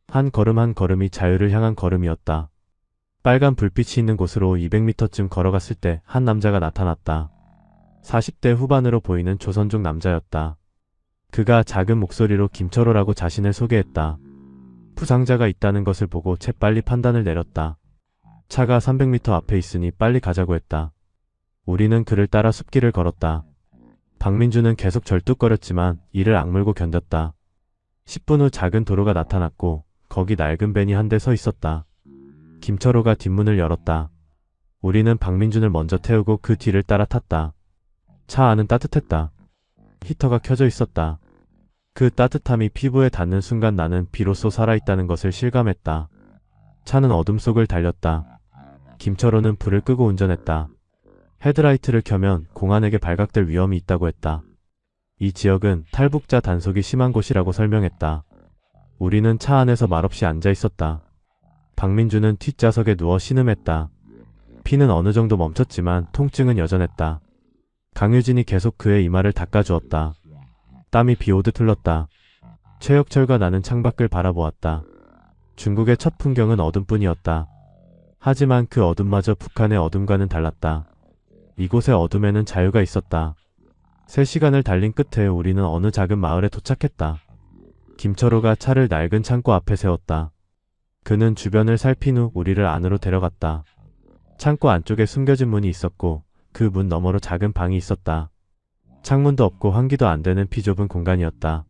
한 걸음 한 걸음이 자유를 향한 걸음이었다. 빨간 불빛이 있는 곳으로 200m쯤 걸어갔을 때 한 남자가 나타났다. 40대 후반으로 보이는 조선족 남자였다. 그가 작은 목소리로 김철호라고 자신을 소개했다. 부상자가 있다는 것을 보고 재빨리 판단을 내렸다. 차가 300m 앞에 있으니 빨리 가자고 했다. 우리는 그를 따라 숲길을 걸었다. 박민준은 계속 절뚝거렸지만 이를 악물고 견뎠다. 10분 후 작은 도로가 나타났고 거기 낡은 밴이 한 대 서 있었다. 김철호가 뒷문을 열었다. 우리는 박민준을 먼저 태우고 그 뒤를 따라 탔다. 차 안은 따뜻했다. 히터가 켜져 있었다. 그 따뜻함이 피부에 닿는 순간 나는 비로소 살아있다는 것을 실감했다. 차는 어둠 속을 달렸다. 김철호는 불을 끄고 운전했다. 헤드라이트를 켜면 공안에게 발각될 위험이 있다고 했다. 이 지역은 탈북자 단속이 심한 곳이라고 설명했다. 우리는 차 안에서 말없이 앉아 있었다. 박민준은 뒷좌석에 누워 신음했다. 피는 어느 정도 멈췄지만 통증은 여전했다. 강유진이 계속 그의 이마를 닦아주었다. 땀이 비 오듯 흘렀다. 최혁철과 나는 창밖을 바라보았다. 중국의 첫 풍경은 어둠뿐이었다. 하지만 그 어둠마저 북한의 어둠과는 달랐다. 이곳의 어둠에는 자유가 있었다. 3시간을 달린 끝에 우리는 어느 작은 마을에 도착했다. 김철호가 차를 낡은 창고 앞에 세웠다. 그는 주변을 살핀 후 우리를 안으로 데려갔다. 창고 안쪽에 숨겨진 문이 있었고 그 문 너머로 작은 방이 있었다. 창문도 없고 환기도 안 되는 비좁은 공간이었다.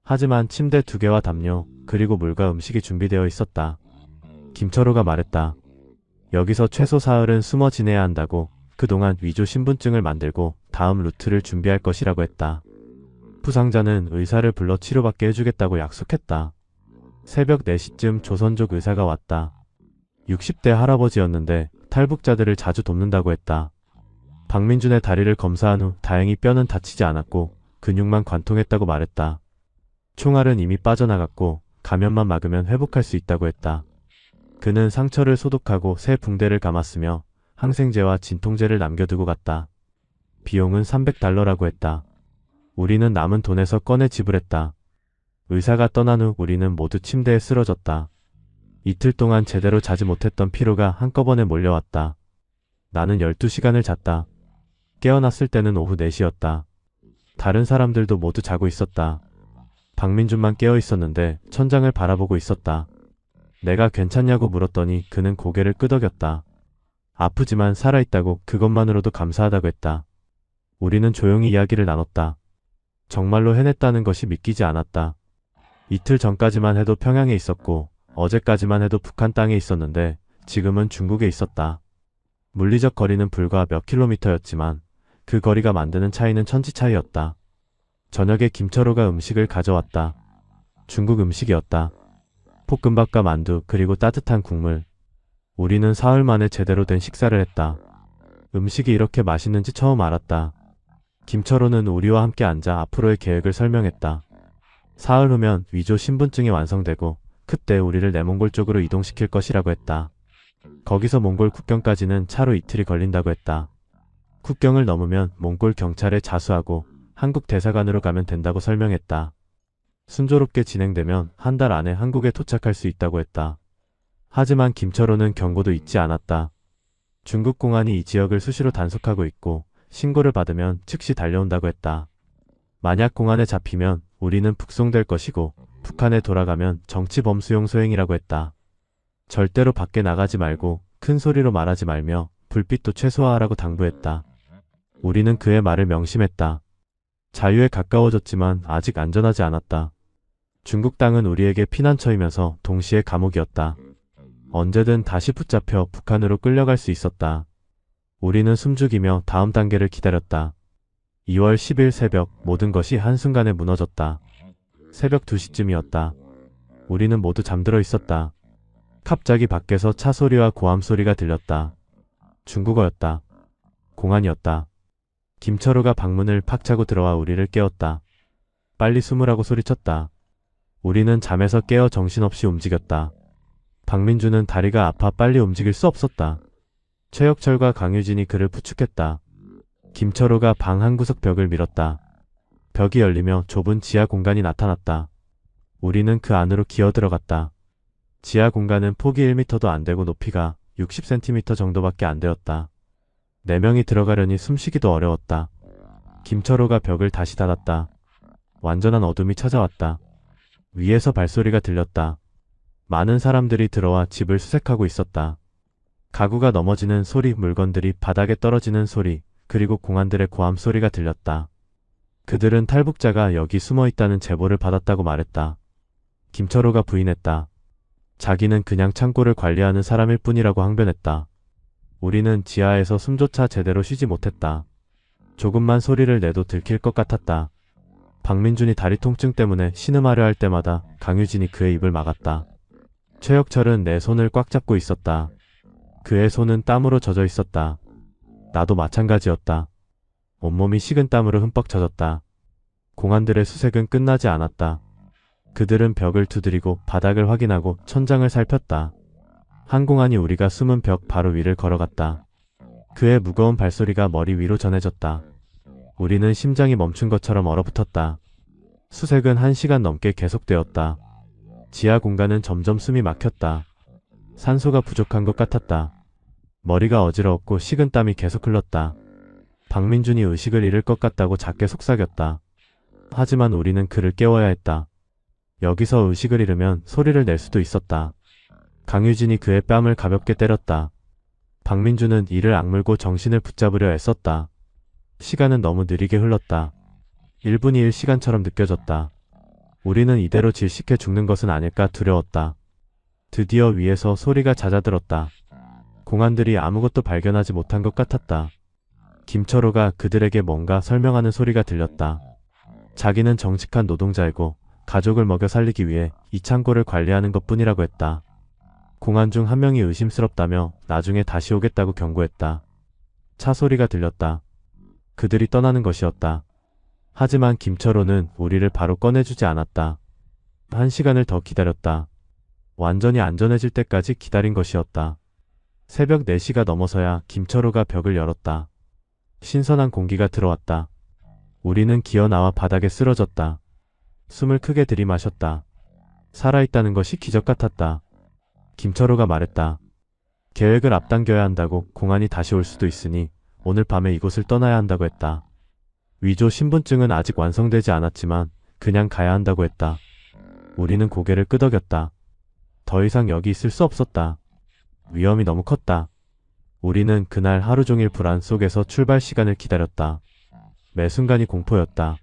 하지만 침대 2개와 담요 그리고 물과 음식이 준비되어 있었다. 김철호가 말했다. 여기서 최소 사흘은 숨어 지내야 한다고. 그동안 위조 신분증을 만들고 다음 루트를 준비할 것이라고 했다. 부상자는 의사를 불러 치료받게 해주겠다고 약속했다. 새벽 4시쯤 조선족 의사가 왔다. 60대 할아버지였는데 탈북자들을 자주 돕는다고 했다. 박민준의 다리를 검사한 후 다행히 뼈는 다치지 않았고 근육만 관통했다고 말했다. 총알은 이미 빠져나갔고 감염만 막으면 회복할 수 있다고 했다. 그는 상처를 소독하고 새 붕대를 감았으며 항생제와 진통제를 남겨두고 갔다. 비용은 $300라고 했다. 우리는 남은 돈에서 꺼내 지불했다. 의사가 떠난 후 우리는 모두 침대에 쓰러졌다. 이틀 동안 제대로 자지 못했던 피로가 한꺼번에 몰려왔다. 나는 12시간을 잤다. 깨어났을 때는 오후 4시였다. 다른 사람들도 모두 자고 있었다. 박민준만 깨어 있었는데 천장을 바라보고 있었다. 내가 괜찮냐고 물었더니 그는 고개를 끄덕였다. 아프지만 살아있다고 그것만으로도 감사하다고 했다. 우리는 조용히 이야기를 나눴다. 정말로 해냈다는 것이 믿기지 않았다. 이틀 전까지만 해도 평양에 있었고 어제까지만 해도 북한 땅에 있었는데 지금은 중국에 있었다. 물리적 거리는 불과 몇 킬로미터였지만 그 거리가 만드는 차이는 천지 차이였다. 저녁에 김철호가 음식을 가져왔다. 중국 음식이었다. 볶음밥과 만두 그리고 따뜻한 국물. 우리는 사흘 만에 제대로 된 식사를 했다. 음식이 이렇게 맛있는지 처음 알았다. 김철호는 우리와 함께 앉아 앞으로의 계획을 설명했다. 사흘 후면 위조 신분증이 완성되고 그때 우리를 내몽골 쪽으로 이동시킬 것이라고 했다. 거기서 몽골 국경까지는 차로 이틀이 걸린다고 했다. 국경을 넘으면 몽골 경찰에 자수하고 한국 대사관으로 가면 된다고 설명했다. 순조롭게 진행되면 한 달 안에 한국에 도착할 수 있다고 했다. 하지만 김철호는 경고도 잊지 않았다. 중국 공안이 이 지역을 수시로 단속하고 있고 신고를 받으면 즉시 달려온다고 했다. 만약 공안에 잡히면 우리는 북송될 것이고 북한에 돌아가면 정치범수용 소행이라고 했다. 절대로 밖에 나가지 말고 큰 소리로 말하지 말며 불빛도 최소화하라고 당부했다. 우리는 그의 말을 명심했다. 자유에 가까워졌지만 아직 안전하지 않았다. 중국 땅은 우리에게 피난처이면서 동시에 감옥이었다. 언제든 다시 붙잡혀 북한으로 끌려갈 수 있었다. 우리는 숨죽이며 다음 단계를 기다렸다. 2월 10일 새벽 모든 것이 한순간에 무너졌다. 새벽 2시쯤이었다. 우리는 모두 잠들어 있었다. 갑자기 밖에서 차 소리와 고함 소리가 들렸다. 중국어였다. 공안이었다. 김철호가 방문을 팍 차고 들어와 우리를 깨웠다. 빨리 숨으라고 소리쳤다. 우리는 잠에서 깨어 정신없이 움직였다. 박민준은 다리가 아파 빨리 움직일 수 없었다. 최혁철과 강유진이 그를 부축했다. 김철호가 방 한구석 벽을 밀었다. 벽이 열리며 좁은 지하 공간이 나타났다. 우리는 그 안으로 기어 들어갔다. 지하 공간은 폭이 1m도 안 되고 높이가 60cm 정도밖에 안 되었다. 4명이 들어가려니 숨쉬기도 어려웠다. 김철호가 벽을 다시 닫았다. 완전한 어둠이 찾아왔다. 위에서 발소리가 들렸다. 많은 사람들이 들어와 집을 수색하고 있었다. 가구가 넘어지는 소리, 물건들이 바닥에 떨어지는 소리, 그리고 공안들의 고함 소리가 들렸다. 그들은 탈북자가 여기 숨어 있다는 제보를 받았다고 말했다. 김철호가 부인했다. 자기는 그냥 창고를 관리하는 사람일 뿐이라고 항변했다. 우리는 지하에서 숨조차 제대로 쉬지 못했다. 조금만 소리를 내도 들킬 것 같았다. 박민준이 다리 통증 때문에 신음하려 할 때마다 강유진이 그의 입을 막았다. 최혁철은 내 손을 꽉 잡고 있었다. 그의 손은 땀으로 젖어 있었다. 나도 마찬가지였다. 온몸이 식은 땀으로 흠뻑 젖었다. 공안들의 수색은 끝나지 않았다. 그들은 벽을 두드리고 바닥을 확인하고 천장을 살폈다. 한 공안이 우리가 숨은 벽 바로 위를 걸어갔다. 그의 무거운 발소리가 머리 위로 전해졌다. 우리는 심장이 멈춘 것처럼 얼어붙었다. 수색은 1시간 넘게 계속되었다. 지하 공간은 점점 숨이 막혔다. 산소가 부족한 것 같았다. 머리가 어지러웠고 식은 땀이 계속 흘렀다. 박민준이 의식을 잃을 것 같다고 작게 속삭였다. 하지만 우리는 그를 깨워야 했다. 여기서 의식을 잃으면 소리를 낼 수도 있었다. 강유진이 그의 뺨을 가볍게 때렸다. 박민준은 이를 악물고 정신을 붙잡으려 애썼다. 시간은 너무 느리게 흘렀다. 1분이 1시간처럼 느껴졌다. 우리는 이대로 질식해 죽는 것은 아닐까 두려웠다. 드디어 위에서 소리가 잦아들었다. 공안들이 아무것도 발견하지 못한 것 같았다. 김철호가 그들에게 뭔가 설명하는 소리가 들렸다. 자기는 정직한 노동자이고 가족을 먹여 살리기 위해 이 창고를 관리하는 것뿐이라고 했다. 공안 중 한 명이 의심스럽다며 나중에 다시 오겠다고 경고했다. 차 소리가 들렸다. 그들이 떠나는 것이었다. 하지만 김철호는 우리를 바로 꺼내주지 않았다. 1시간을 더 기다렸다. 완전히 안전해질 때까지 기다린 것이었다. 새벽 4시가 넘어서야 김철호가 벽을 열었다. 신선한 공기가 들어왔다. 우리는 기어나와 바닥에 쓰러졌다. 숨을 크게 들이마셨다. 살아있다는 것이 기적 같았다. 김철호가 말했다. 계획을 앞당겨야 한다고. 공안이 다시 올 수도 있으니 오늘 밤에 이곳을 떠나야 한다고 했다. 위조 신분증은 아직 완성되지 않았지만 그냥 가야 한다고 했다. 우리는 고개를 끄덕였다. 더 이상 여기 있을 수 없었다. 위험이 너무 컸다. 우리는 그날 하루 종일 불안 속에서 출발 시간을 기다렸다. 매 순간이 공포였다.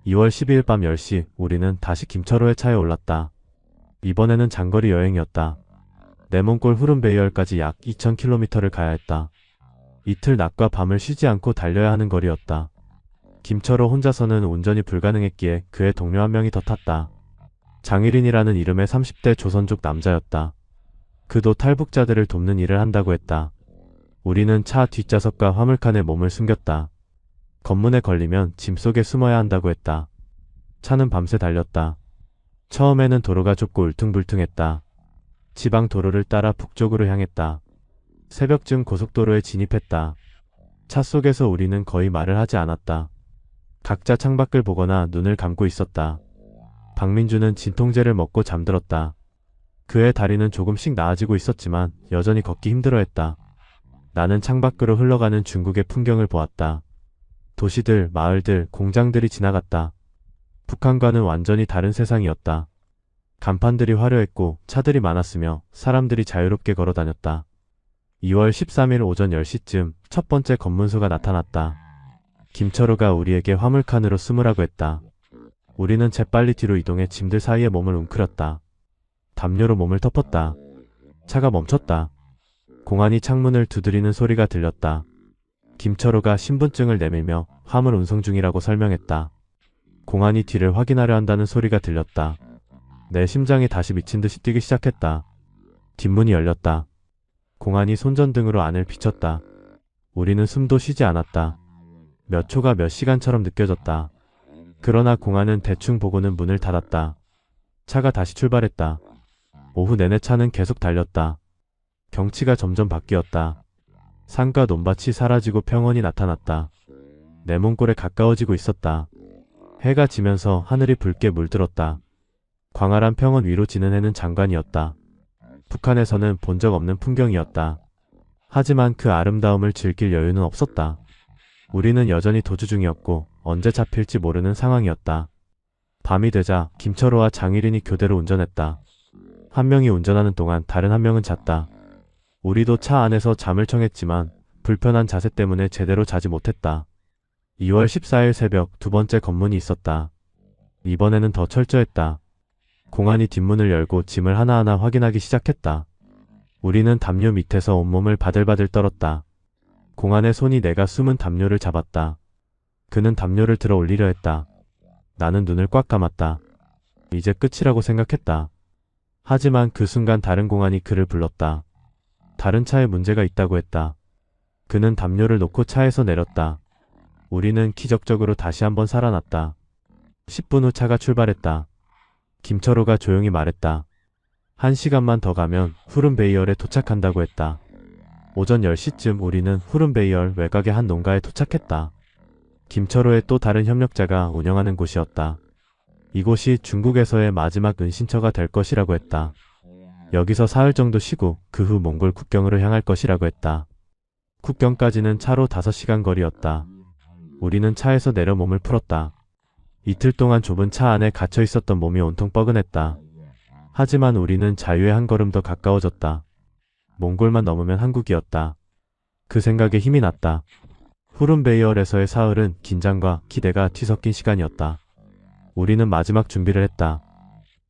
2월 12일 밤 10시 우리는 다시 김철호의 차에 올랐다. 이번에는 장거리 여행이었다. 네몬골 후른베이얼까지 약 2000km를 가야 했다. 이틀 낮과 밤을 쉬지 않고 달려야 하는 거리였다. 김철호 혼자서는 운전이 불가능했기에 그의 동료 한 명이 더 탔다. 장일인이라는 이름의 30대 조선족 남자였다. 그도 탈북자들을 돕는 일을 한다고 했다. 우리는 차 뒷좌석과 화물칸에 몸을 숨겼다. 검문에 걸리면 짐 속에 숨어야 한다고 했다. 차는 밤새 달렸다. 처음에는 도로가 좁고 울퉁불퉁했다. 지방 도로를 따라 북쪽으로 향했다. 새벽쯤 고속도로에 진입했다. 차 속에서 우리는 거의 말을 하지 않았다. 각자 창밖을 보거나 눈을 감고 있었다. 박민주는 진통제를 먹고 잠들었다. 그의 다리는 조금씩 나아지고 있었지만 여전히 걷기 힘들어했다. 나는 창밖으로 흘러가는 중국의 풍경을 보았다. 도시들, 마을들, 공장들이 지나갔다. 북한과는 완전히 다른 세상이었다. 간판들이 화려했고 차들이 많았으며 사람들이 자유롭게 걸어다녔다. 2월 13일 오전 10시쯤 첫 번째 검문소가 나타났다. 김철호가 우리에게 화물칸으로 숨으라고 했다. 우리는 재빨리 뒤로 이동해 짐들 사이에 몸을 웅크렸다. 담요로 몸을 덮었다. 차가 멈췄다. 공안이 창문을 두드리는 소리가 들렸다. 김철호가 신분증을 내밀며 화물 운송 중이라고 설명했다. 공안이 뒤를 확인하려 한다는 소리가 들렸다. 내 심장이 다시 미친 듯이 뛰기 시작했다. 뒷문이 열렸다. 공안이 손전등으로 안을 비췄다. 우리는 숨도 쉬지 않았다. 몇 초가 몇 시간처럼 느껴졌다. 그러나 공안은 대충 보고는 문을 닫았다. 차가 다시 출발했다. 오후 내내 차는 계속 달렸다. 경치가 점점 바뀌었다. 산과 논밭이 사라지고 평원이 나타났다. 네몬골에 가까워지고 있었다. 해가 지면서 하늘이 붉게 물들었다. 광활한 평원 위로 지는 해는 장관이었다. 북한에서는 본 적 없는 풍경이었다. 하지만 그 아름다움을 즐길 여유는 없었다. 우리는 여전히 도주 중이었고 언제 잡힐지 모르는 상황이었다. 밤이 되자 김철호와 장일인이 교대로 운전했다. 한 명이 운전하는 동안 다른 한 명은 잤다. 우리도 차 안에서 잠을 청했지만 불편한 자세 때문에 제대로 자지 못했다. 2월 14일 새벽 두 번째 검문이 있었다. 이번에는 더 철저했다. 공안이 뒷문을 열고 짐을 하나하나 확인하기 시작했다. 우리는 담요 밑에서 온몸을 바들바들 떨었다. 공안의 손이 내가 숨은 담요를 잡았다. 그는 담요를 들어 올리려 했다. 나는 눈을 꽉 감았다. 이제 끝이라고 생각했다. 하지만 그 순간 다른 공안이 그를 불렀다. 다른 차에 문제가 있다고 했다. 그는 담요를 놓고 차에서 내렸다. 우리는 기적적으로 다시 한번 살아났다. 10분 후 차가 출발했다. 김철호가 조용히 말했다. 1시간만 더 가면 후른베이얼에 도착한다고 했다. 오전 10시쯤 우리는 후른베이얼 외곽의 한 농가에 도착했다. 김철호의 또 다른 협력자가 운영하는 곳이었다. 이곳이 중국에서의 마지막 은신처가 될 것이라고 했다. 여기서 사흘 정도 쉬고 그 후 몽골 국경으로 향할 것이라고 했다. 국경까지는 차로 5시간 거리였다. 우리는 차에서 내려 몸을 풀었다. 이틀 동안 좁은 차 안에 갇혀 있었던 몸이 온통 뻐근했다. 하지만 우리는 자유에 한 걸음 더 가까워졌다. 몽골만 넘으면 한국이었다. 그 생각에 힘이 났다. 후른베이얼에서의 사흘은 긴장과 기대가 뒤섞인 시간이었다. 우리는 마지막 준비를 했다.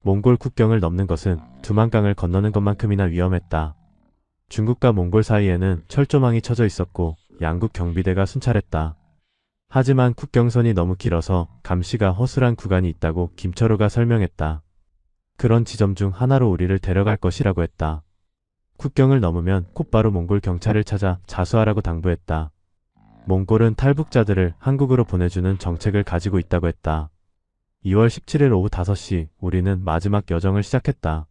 몽골 국경을 넘는 것은 두만강을 건너는 것만큼이나 위험했다. 중국과 몽골 사이에는 철조망이 쳐져 있었고 양국 경비대가 순찰했다. 하지만 국경선이 너무 길어서 감시가 허술한 구간이 있다고 김철호가 설명했다. 그런 지점 중 하나로 우리를 데려갈 것이라고 했다. 국경을 넘으면 곧바로 몽골 경찰을 찾아 자수하라고 당부했다. 몽골은 탈북자들을 한국으로 보내주는 정책을 가지고 있다고 했다. 2월 17일 오후 5시 우리는 마지막 여정을 시작했다.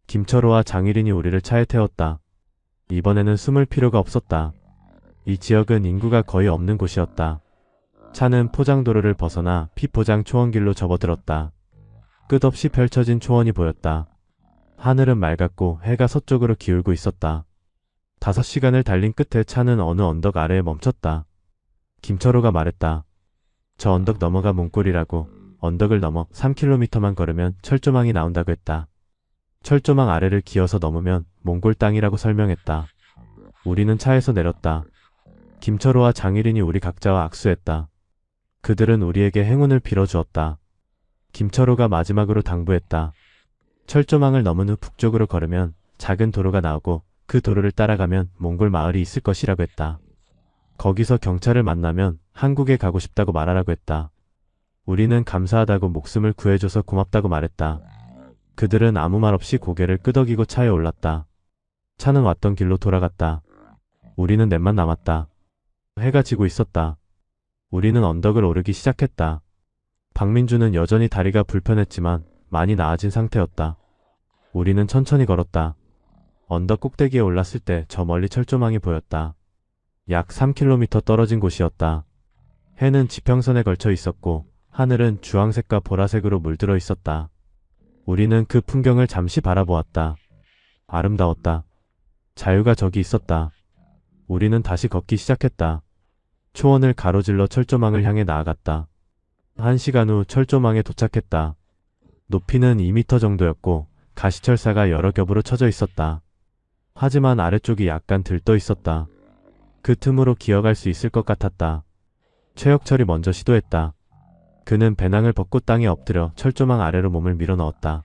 김철호와 장일인이 우리를 차에 태웠다. 이번에는 숨을 필요가 없었다. 이 지역은 인구가 거의 없는 곳이었다. 차는 포장도로를 벗어나 피포장 초원길로 접어들었다. 끝없이 펼쳐진 초원이 보였다. 하늘은 맑았고 해가 서쪽으로 기울고 있었다. 5시간을 달린 끝에 차는 어느 언덕 아래에 멈췄다. 김철호가 말했다. 저 언덕 넘어가 몽골이라고. 언덕을 넘어 3km만 걸으면 철조망이 나온다고 했다. 철조망 아래를 기어서 넘으면 몽골 땅이라고 설명했다. 우리는 차에서 내렸다. 김철호와 장일인이 우리 각자와 악수했다. 그들은 우리에게 행운을 빌어주었다. 김철호가 마지막으로 당부했다. 철조망을 넘은 후 북쪽으로 걸으면 작은 도로가 나오고 그 도로를 따라가면 몽골 마을이 있을 것이라고 했다. 거기서 경찰을 만나면 한국에 가고 싶다고 말하라고 했다. 우리는 감사하다고 목숨을 구해줘서 고맙다고 말했다. 그들은 아무 말 없이 고개를 끄덕이고 차에 올랐다. 차는 왔던 길로 돌아갔다. 우리는 넷만 남았다. 해가 지고 있었다. 우리는 언덕을 오르기 시작했다. 박민주는 여전히 다리가 불편했지만 많이 나아진 상태였다. 우리는 천천히 걸었다. 언덕 꼭대기에 올랐을 때 저 멀리 철조망이 보였다. 약 3km 떨어진 곳이었다. 해는 지평선에 걸쳐 있었고 하늘은 주황색과 보라색으로 물들어 있었다. 우리는 그 풍경을 잠시 바라보았다. 아름다웠다. 자유가 저기 있었다. 우리는 다시 걷기 시작했다. 초원을 가로질러 철조망을 향해 나아갔다. 1시간 후 철조망에 도착했다. 높이는 2m 정도였고 가시철사가 여러 겹으로 쳐져 있었다. 하지만 아래쪽이 약간 들떠 있었다. 그 틈으로 기어갈 수 있을 것 같았다. 최혁철이 먼저 시도했다. 그는 배낭을 벗고 땅에 엎드려 철조망 아래로 몸을 밀어 넣었다.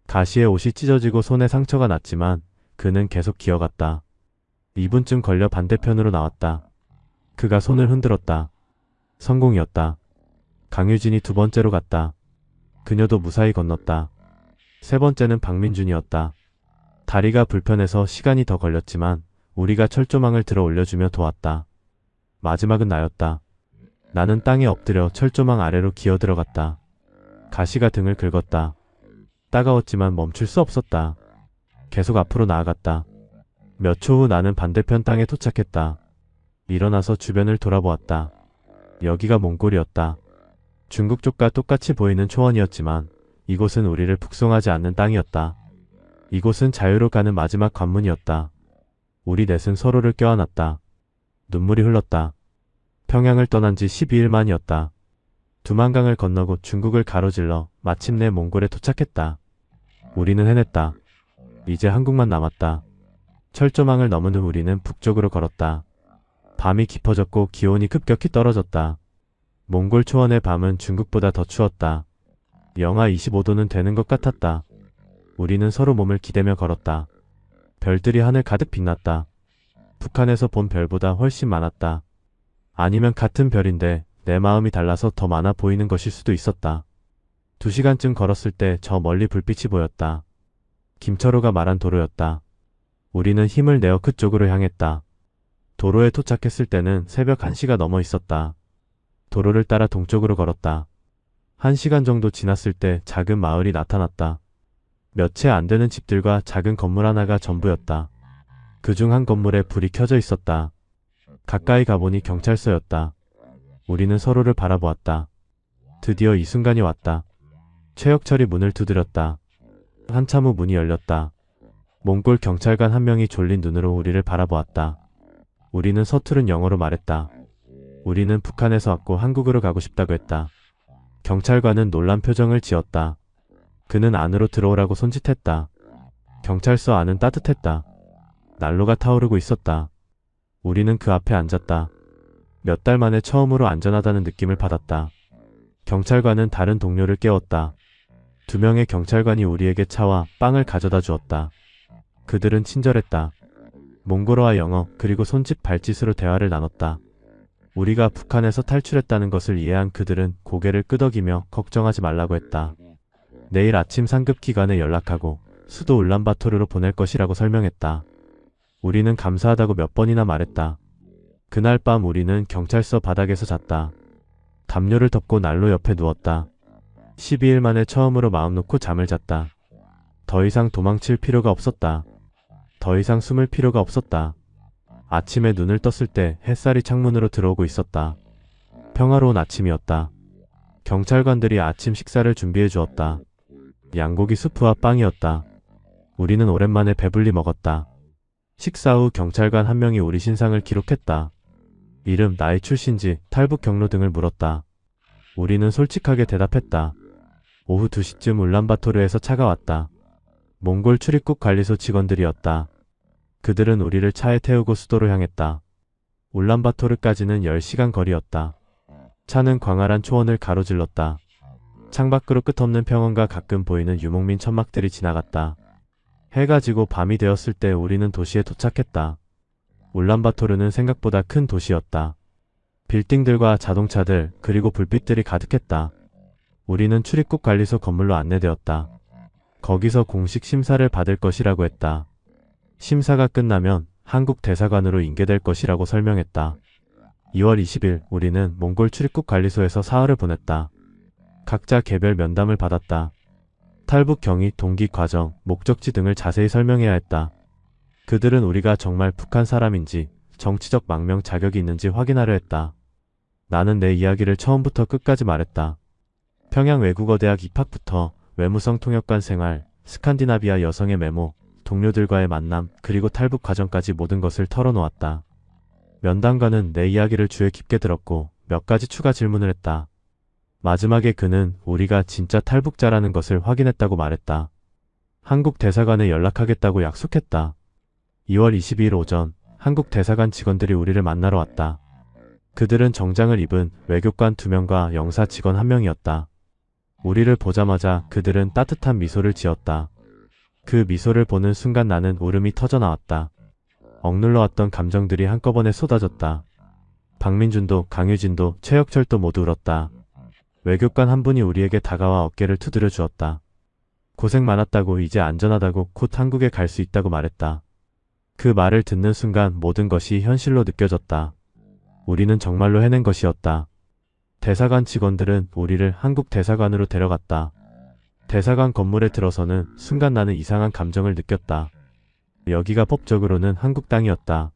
가시에 옷이 찢어지고 손에 상처가 났지만 그는 계속 기어갔다. 2분쯤 걸려 반대편으로 나왔다. 그가 손을 흔들었다. 성공이었다. 강유진이 2번째로 갔다. 그녀도 무사히 건넜다. 3번째는 박민준이었다. 다리가 불편해서 시간이 더 걸렸지만 우리가 철조망을 들어 올려주며 도왔다. 마지막은 나였다. 나는 땅에 엎드려 철조망 아래로 기어 들어갔다. 가시가 등을 긁었다. 따가웠지만 멈출 수 없었다. 계속 앞으로 나아갔다. 몇 초 후 나는 반대편 땅에 도착했다. 일어나서 주변을 돌아보았다. 여기가 몽골이었다. 중국 쪽과 똑같이 보이는 초원이었지만 이곳은 우리를 북송하지 않는 땅이었다. 이곳은 자유로 가는 마지막 관문이었다. 우리 넷은 서로를 껴안았다. 눈물이 흘렀다. 평양을 떠난 지 12일 만이었다. 두만강을 건너고 중국을 가로질러 마침내 몽골에 도착했다. 우리는 해냈다. 이제 한국만 남았다. 철조망을 넘은 후 우리는 북쪽으로 걸었다. 밤이 깊어졌고 기온이 급격히 떨어졌다. 몽골 초원의 밤은 중국보다 더 추웠다. 영하 25도는 되는 것 같았다. 우리는 서로 몸을 기대며 걸었다. 별들이 하늘 가득 빛났다. 북한에서 본 별보다 훨씬 많았다. 아니면 같은 별인데 내 마음이 달라서 더 많아 보이는 것일 수도 있었다. 2시간쯤 걸었을 때 저 멀리 불빛이 보였다. 김철호가 말한 도로였다. 우리는 힘을 내어 그쪽으로 향했다. 도로에 도착했을 때는 새벽 1시가 넘어 있었다. 도로를 따라 동쪽으로 걸었다. 1시간 정도 지났을 때 작은 마을이 나타났다. 몇 채 안 되는 집들과 작은 건물 하나가 전부였다. 그중 한 건물에 불이 켜져 있었다. 가까이 가보니 경찰서였다. 우리는 서로를 바라보았다. 드디어 이 순간이 왔다. 최혁철이 문을 두드렸다. 한참 후 문이 열렸다. 몽골 경찰관 한 명이 졸린 눈으로 우리를 바라보았다. 우리는 서투른 영어로 말했다. 우리는 북한에서 왔고 한국으로 가고 싶다고 했다. 경찰관은 놀란 표정을 지었다. 그는 안으로 들어오라고 손짓했다. 경찰서 안은 따뜻했다. 난로가 타오르고 있었다. 우리는 그 앞에 앉았다. 몇 달 만에 처음으로 안전하다는 느낌을 받았다. 경찰관은 다른 동료를 깨웠다. 2명의 경찰관이 우리에게 차와 빵을 가져다 주었다. 그들은 친절했다. 몽골어와 영어 그리고 손짓 발짓으로 대화를 나눴다. 우리가 북한에서 탈출했다는 것을 이해한 그들은 고개를 끄덕이며 걱정하지 말라고 했다. 내일 아침 상급 기관에 연락하고 수도 울란바토르로 보낼 것이라고 설명했다. 우리는 감사하다고 몇 번이나 말했다. 그날 밤 우리는 경찰서 바닥에서 잤다. 담요를 덮고 난로 옆에 누웠다. 12일 만에 처음으로 마음 놓고 잠을 잤다. 더 이상 도망칠 필요가 없었다. 더 이상 숨을 필요가 없었다. 아침에 눈을 떴을 때 햇살이 창문으로 들어오고 있었다. 평화로운 아침이었다. 경찰관들이 아침 식사를 준비해 주었다. 양고기 수프와 빵이었다. 우리는 오랜만에 배불리 먹었다. 식사 후 경찰관 한 명이 우리 신상을 기록했다. 이름, 나이, 출신지, 탈북 경로 등을 물었다. 우리는 솔직하게 대답했다. 오후 2시쯤 울란바토르에서 차가 왔다. 몽골 출입국 관리소 직원들이었다. 그들은 우리를 차에 태우고 수도로 향했다. 울란바토르까지는 10시간 거리였다. 차는 광활한 초원을 가로질렀다. 창밖으로 끝없는 평원과 가끔 보이는 유목민 천막들이 지나갔다. 해가 지고 밤이 되었을 때 우리는 도시에 도착했다. 울란바토르는 생각보다 큰 도시였다. 빌딩들과 자동차들 그리고 불빛들이 가득했다. 우리는 출입국 관리소 건물로 안내되었다. 거기서 공식 심사를 받을 것이라고 했다. 심사가 끝나면 한국 대사관으로 인계될 것이라고 설명했다. 2월 20일 우리는 몽골 출입국 관리소에서 사흘을 보냈다. 각자 개별 면담을 받았다. 탈북 경위, 동기, 과정, 목적지 등을 자세히 설명해야 했다. 그들은 우리가 정말 북한 사람인지 정치적 망명 자격이 있는지 확인하려 했다. 나는 내 이야기를 처음부터 끝까지 말했다. 평양 외국어대학 입학부터 외무성 통역관 생활, 스칸디나비아 여성의 메모, 동료들과의 만남, 그리고 탈북 과정까지 모든 것을 털어놓았다. 면담관은 내 이야기를 주에 깊게 들었고 몇 가지 추가 질문을 했다. 마지막에 그는 우리가 진짜 탈북자라는 것을 확인했다고 말했다. 한국 대사관에 연락하겠다고 약속했다. 2월 22일 오전 한국 대사관 직원들이 우리를 만나러 왔다. 그들은 정장을 입은 외교관 2명과 영사 직원 1명이었다. 우리를 보자마자 그들은 따뜻한 미소를 지었다. 그 미소를 보는 순간 나는 울음이 터져나왔다. 억눌러왔던 감정들이 한꺼번에 쏟아졌다. 박민준도 강유진도 최혁철도 모두 울었다. 외교관 한 분이 우리에게 다가와 어깨를 두드려 주었다. 고생 많았다고, 이제 안전하다고, 곧 한국에 갈 수 있다고 말했다. 그 말을 듣는 순간 모든 것이 현실로 느껴졌다. 우리는 정말로 해낸 것이었다. 대사관 직원들은 우리를 한국 대사관으로 데려갔다. 대사관 건물에 들어서는 순간 나는 이상한 감정을 느꼈다. 여기가 법적으로는 한국 땅이었다.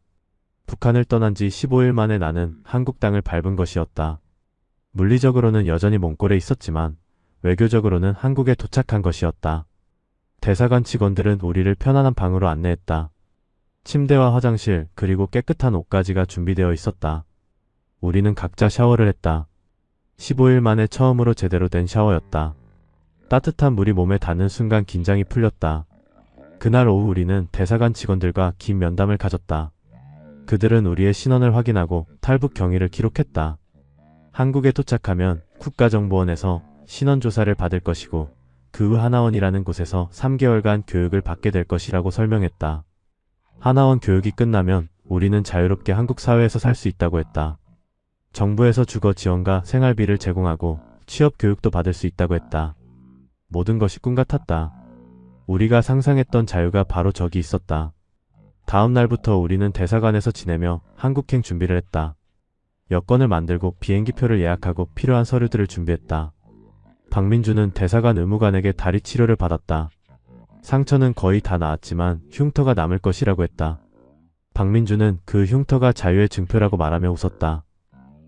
북한을 떠난 지 15일 만에 나는 한국 땅을 밟은 것이었다. 물리적으로는 여전히 몽골에 있었지만 외교적으로는 한국에 도착한 것이었다. 대사관 직원들은 우리를 편안한 방으로 안내했다. 침대와 화장실 그리고 깨끗한 옷가지가 준비되어 있었다. 우리는 각자 샤워를 했다. 15일 만에 처음으로 제대로 된 샤워였다. 따뜻한 물이 몸에 닿는 순간 긴장이 풀렸다. 그날 오후 우리는 대사관 직원들과 긴 면담을 가졌다. 그들은 우리의 신원을 확인하고 탈북 경위를 기록했다. 한국에 도착하면 국가정보원에서 신원조사를 받을 것이고 그 후 하나원이라는 곳에서 3개월간 교육을 받게 될 것이라고 설명했다. 하나원 교육이 끝나면 우리는 자유롭게 한국 사회에서 살 수 있다고 했다. 정부에서 주거 지원과 생활비를 제공하고 취업 교육도 받을 수 있다고 했다. 모든 것이 꿈 같았다. 우리가 상상했던 자유가 바로 저기 있었다. 다음 날부터 우리는 대사관에서 지내며 한국행 준비를 했다. 여권을 만들고 비행기표를 예약하고 필요한 서류들을 준비했다. 박민주는 대사관 의무관에게 다리 치료를 받았다. 상처는 거의 다 나았지만 흉터가 남을 것이라고 했다. 박민주는 그 흉터가 자유의 증표라고 말하며 웃었다.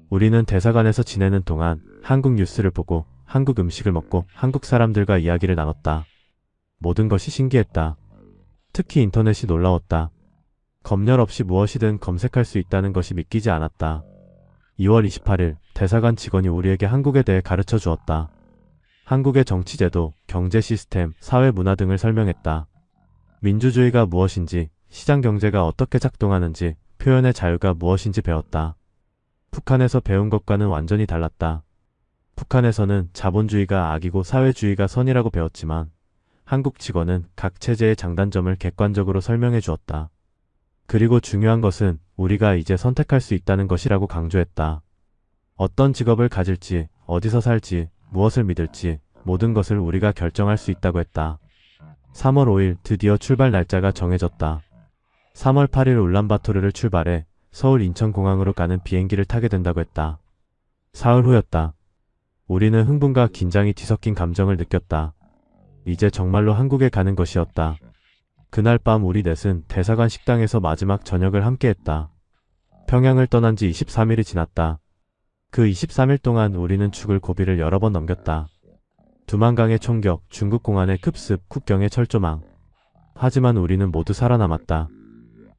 우리는 대사관에서 지내는 동안 한국 뉴스를 보고 한국 음식을 먹고 한국 사람들과 이야기를 나눴다. 모든 것이 신기했다. 특히 인터넷이 놀라웠다. 검열 없이 무엇이든 검색할 수 있다는 것이 믿기지 않았다. 2월 28일 대사관 직원이 우리에게 한국에 대해 가르쳐 주었다. 한국의 정치제도, 경제 시스템, 사회 문화 등을 설명했다. 민주주의가 무엇인지, 시장 경제가 어떻게 작동하는지, 표현의 자유가 무엇인지 배웠다. 북한에서 배운 것과는 완전히 달랐다. 북한에서는 자본주의가 악이고 사회주의가 선이라고 배웠지만 한국 직원은 각 체제의 장단점을 객관적으로 설명해 주었다. 그리고 중요한 것은 우리가 이제 선택할 수 있다는 것이라고 강조했다. 어떤 직업을 가질지, 어디서 살지, 무엇을 믿을지 모든 것을 우리가 결정할 수 있다고 했다. 3월 5일 드디어 출발 날짜가 정해졌다. 3월 8일 울란바토르를 출발해 서울 인천공항으로 가는 비행기를 타게 된다고 했다. 사흘 후였다. 우리는 흥분과 긴장이 뒤섞인 감정을 느꼈다. 이제 정말로 한국에 가는 것이었다. 그날 밤 우리 넷은 대사관 식당에서 마지막 저녁을 함께했다. 평양을 떠난 지 23일이 지났다. 그 23일 동안 우리는 죽을 고비를 여러 번 넘겼다. 두만강의 총격, 중국 공안의 급습, 국경의 철조망. 하지만 우리는 모두 살아남았다.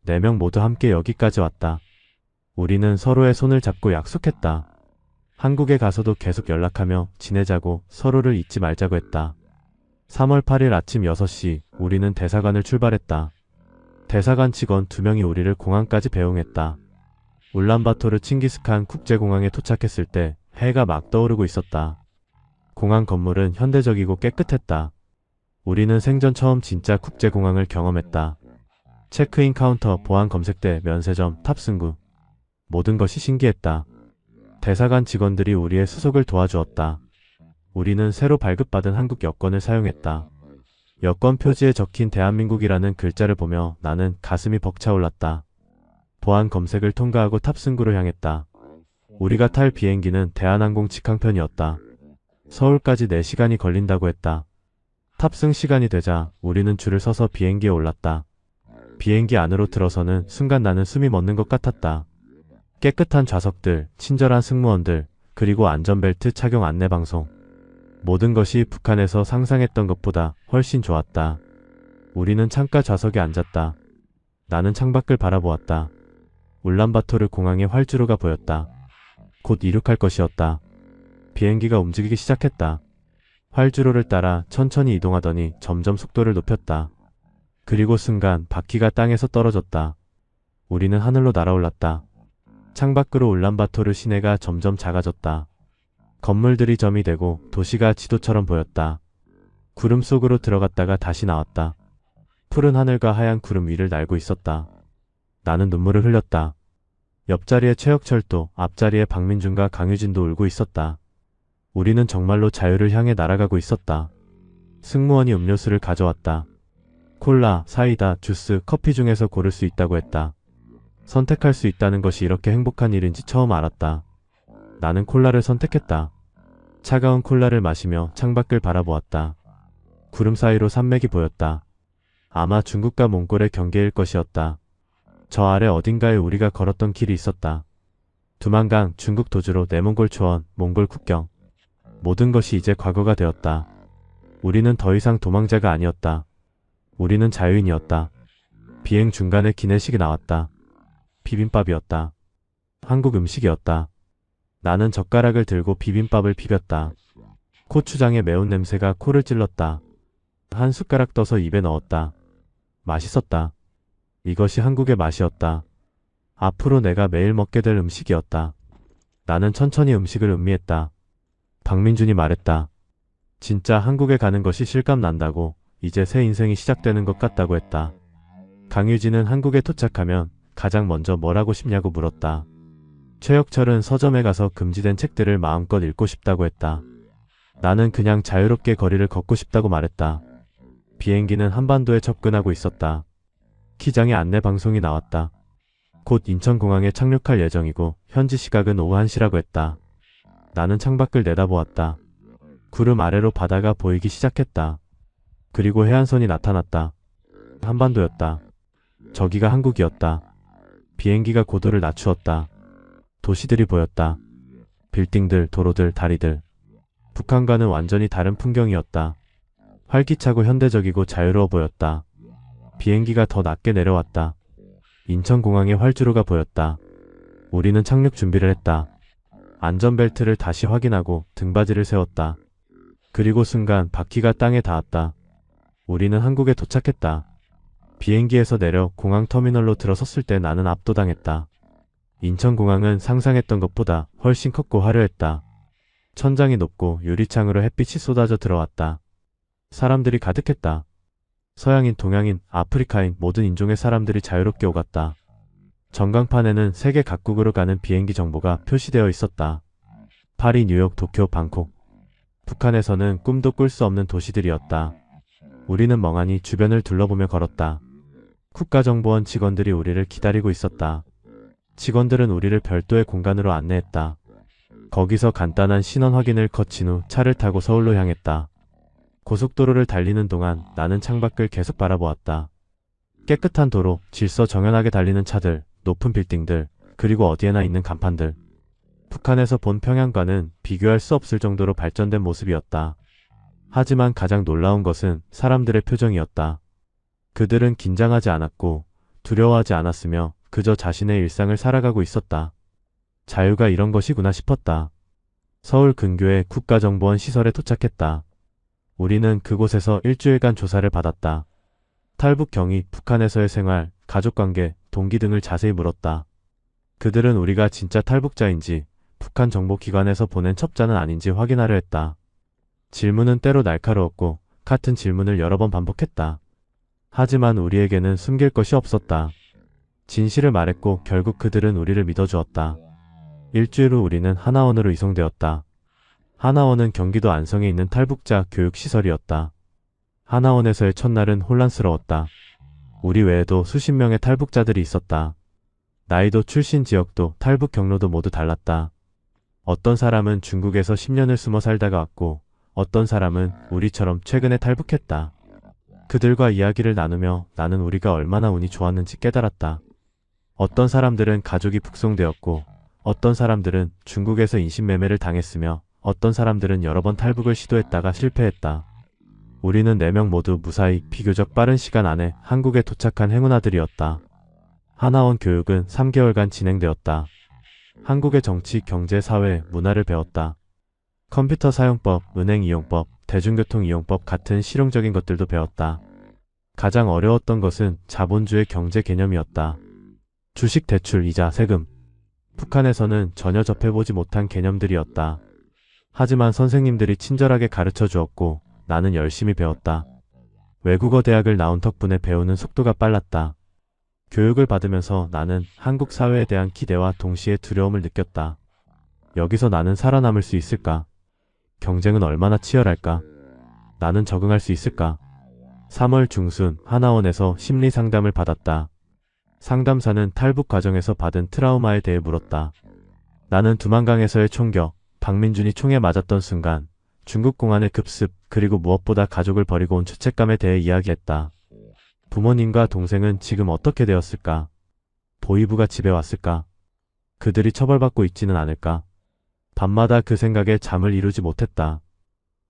4명 모두 함께 여기까지 왔다. 우리는 서로의 손을 잡고 약속했다. 한국에 가서도 계속 연락하며 지내자고, 서로를 잊지 말자고 했다. 3월 8일 아침 6시 우리는 대사관을 출발했다. 대사관 직원 2명이 우리를 공항까지 배웅했다. 울란바토르 칭기스칸 국제공항에 도착했을 때 해가 막 떠오르고 있었다. 공항 건물은 현대적이고 깨끗했다. 우리는 생전 처음 진짜 국제공항을 경험했다. 체크인 카운터, 보안 검색대, 면세점, 탑승구. 모든 것이 신기했다. 대사관 직원들이 우리의 수속을 도와주었다. 우리는 새로 발급받은 한국 여권을 사용했다. 여권 표지에 적힌 대한민국이라는 글자를 보며 나는 가슴이 벅차올랐다. 보안 검색을 통과하고 탑승구로 향했다. 우리가 탈 비행기는 대한항공 직항편이었다. 서울까지 4시간이 걸린다고 했다. 탑승 시간이 되자 우리는 줄을 서서 비행기에 올랐다. 비행기 안으로 들어서는 순간 나는 숨이 멎는 것 같았다. 깨끗한 좌석들, 친절한 승무원들, 그리고 안전벨트 착용 안내방송. 모든 것이 북한에서 상상했던 것보다 훨씬 좋았다. 우리는 창가 좌석에 앉았다. 나는 창밖을 바라보았다. 울란바토르 공항의 활주로가 보였다. 곧 이륙할 것이었다. 비행기가 움직이기 시작했다. 활주로를 따라 천천히 이동하더니 점점 속도를 높였다. 그리고 순간 바퀴가 땅에서 떨어졌다. 우리는 하늘로 날아올랐다. 창밖으로 울란바토르 시내가 점점 작아졌다. 건물들이 점이 되고 도시가 지도처럼 보였다. 구름 속으로 들어갔다가 다시 나왔다. 푸른 하늘과 하얀 구름 위를 날고 있었다. 나는 눈물을 흘렸다. 옆자리에 최혁철도, 앞자리에 박민준과 강유진도 울고 있었다. 우리는 정말로 자유를 향해 날아가고 있었다. 승무원이 음료수를 가져왔다. 콜라, 사이다, 주스, 커피 중에서 고를 수 있다고 했다. 선택할 수 있다는 것이 이렇게 행복한 일인지 처음 알았다. 나는 콜라를 선택했다. 차가운 콜라를 마시며 창밖을 바라보았다. 구름 사이로 산맥이 보였다. 아마 중국과 몽골의 경계일 것이었다. 저 아래 어딘가에 우리가 걸었던 길이 있었다. 두만강, 중국 도주로 내몽골 초원, 몽골 국경. 모든 것이 이제 과거가 되었다. 우리는 더 이상 도망자가 아니었다. 우리는 자유인이었다. 비행 중간에 기내식이 나왔다. 비빔밥이었다. 한국 음식이었다. 나는 젓가락을 들고 비빔밥을 비볐다. 고추장의 매운 냄새가 코를 찔렀다. 한 숟가락 떠서 입에 넣었다. 맛있었다. 이것이 한국의 맛이었다. 앞으로 내가 매일 먹게 될 음식이었다. 나는 천천히 음식을 음미했다. 박민준이 말했다. 진짜 한국에 가는 것이 실감난다고, 이제 새 인생이 시작되는 것 같다고 했다. 강유진은 한국에 도착하면 가장 먼저 뭘 하고 싶냐고 물었다. 최혁철은 서점에 가서 금지된 책들을 마음껏 읽고 싶다고 했다. 나는 그냥 자유롭게 거리를 걷고 싶다고 말했다. 비행기는 한반도에 접근하고 있었다. 기장의 안내 방송이 나왔다. 곧 인천공항에 착륙할 예정이고 현지 시각은 오후 1시라고 했다. 나는 창밖을 내다보았다. 구름 아래로 바다가 보이기 시작했다. 그리고 해안선이 나타났다. 한반도였다. 저기가 한국이었다. 비행기가 고도를 낮추었다. 도시들이 보였다. 빌딩들, 도로들, 다리들. 북한과는 완전히 다른 풍경이었다. 활기차고 현대적이고 자유로워 보였다. 비행기가 더 낮게 내려왔다. 인천공항의 활주로가 보였다. 우리는 착륙 준비를 했다. 안전벨트를 다시 확인하고 등받이를 세웠다. 그리고 순간 바퀴가 땅에 닿았다. 우리는 한국에 도착했다. 비행기에서 내려 공항 터미널로 들어섰을 때 나는 압도당했다. 인천공항은 상상했던 것보다 훨씬 컸고 화려했다. 천장이 높고 유리창으로 햇빛이 쏟아져 들어왔다. 사람들이 가득했다. 서양인, 동양인, 아프리카인 모든 인종의 사람들이 자유롭게 오갔다. 전광판에는 세계 각국으로 가는 비행기 정보가 표시되어 있었다. 파리, 뉴욕, 도쿄, 방콕. 북한에서는 꿈도 꿀 수 없는 도시들이었다. 우리는 멍하니 주변을 둘러보며 걸었다. 국가정보원 직원들이 우리를 기다리고 있었다. 직원들은 우리를 별도의 공간으로 안내했다. 거기서 간단한 신원 확인을 거친 후 차를 타고 서울로 향했다. 고속도로를 달리는 동안 나는 창밖을 계속 바라보았다. 깨끗한 도로, 질서 정연하게 달리는 차들, 높은 빌딩들, 그리고 어디에나 있는 간판들. 북한에서 본 평양과는 비교할 수 없을 정도로 발전된 모습이었다. 하지만 가장 놀라운 것은 사람들의 표정이었다. 그들은 긴장하지 않았고 두려워하지 않았으며 그저 자신의 일상을 살아가고 있었다. 자유가 이런 것이구나 싶었다. 서울 근교의 국가정보원 시설에 도착했다. 우리는 그곳에서 일주일간 조사를 받았다. 탈북 경위, 북한에서의 생활, 가족관계, 동기 등을 자세히 물었다. 그들은 우리가 진짜 탈북자인지 북한 정보기관에서 보낸 첩자는 아닌지 확인하려 했다. 질문은 때로 날카로웠고 같은 질문을 여러 번 반복했다. 하지만 우리에게는 숨길 것이 없었다. 진실을 말했고 결국 그들은 우리를 믿어주었다. 일주일 후 우리는 하나원으로 이송되었다. 하나원은 경기도 안성에 있는 탈북자 교육시설이었다. 하나원에서의 첫날은 혼란스러웠다. 우리 외에도 수십 명의 탈북자들이 있었다. 나이도 출신 지역도 탈북 경로도 모두 달랐다. 어떤 사람은 중국에서 10년을 숨어 살다가 왔고 어떤 사람은 우리처럼 최근에 탈북했다. 그들과 이야기를 나누며 나는 우리가 얼마나 운이 좋았는지 깨달았다. 어떤 사람들은 가족이 북송되었고 어떤 사람들은 중국에서 인신매매를 당했으며 어떤 사람들은 여러 번 탈북을 시도했다가 실패했다. 우리는 4명 모두 무사히 비교적 빠른 시간 안에 한국에 도착한 행운아들이었다. 하나원 교육은 3개월간 진행되었다. 한국의 정치, 경제, 사회, 문화를 배웠다. 컴퓨터 사용법, 은행 이용법, 대중교통 이용법 같은 실용적인 것들도 배웠다. 가장 어려웠던 것은 자본주의 경제 개념이었다. 주식, 대출, 이자, 세금. 북한에서는 전혀 접해보지 못한 개념들이었다. 하지만 선생님들이 친절하게 가르쳐 주었고 나는 열심히 배웠다. 외국어 대학을 나온 덕분에 배우는 속도가 빨랐다. 교육을 받으면서 나는 한국 사회에 대한 기대와 동시에 두려움을 느꼈다. 여기서 나는 살아남을 수 있을까? 경쟁은 얼마나 치열할까? 나는 적응할 수 있을까? 3월 중순 하나원에서 심리 상담을 받았다. 상담사는 탈북 과정에서 받은 트라우마에 대해 물었다. 나는 두만강에서의 총격, 박민준이 총에 맞았던 순간, 중국 공안의 급습, 그리고 무엇보다 가족을 버리고 온 죄책감에 대해 이야기했다. 부모님과 동생은 지금 어떻게 되었을까? 보이부가 집에 왔을까? 그들이 처벌받고 있지는 않을까? 밤마다 그 생각에 잠을 이루지 못했다.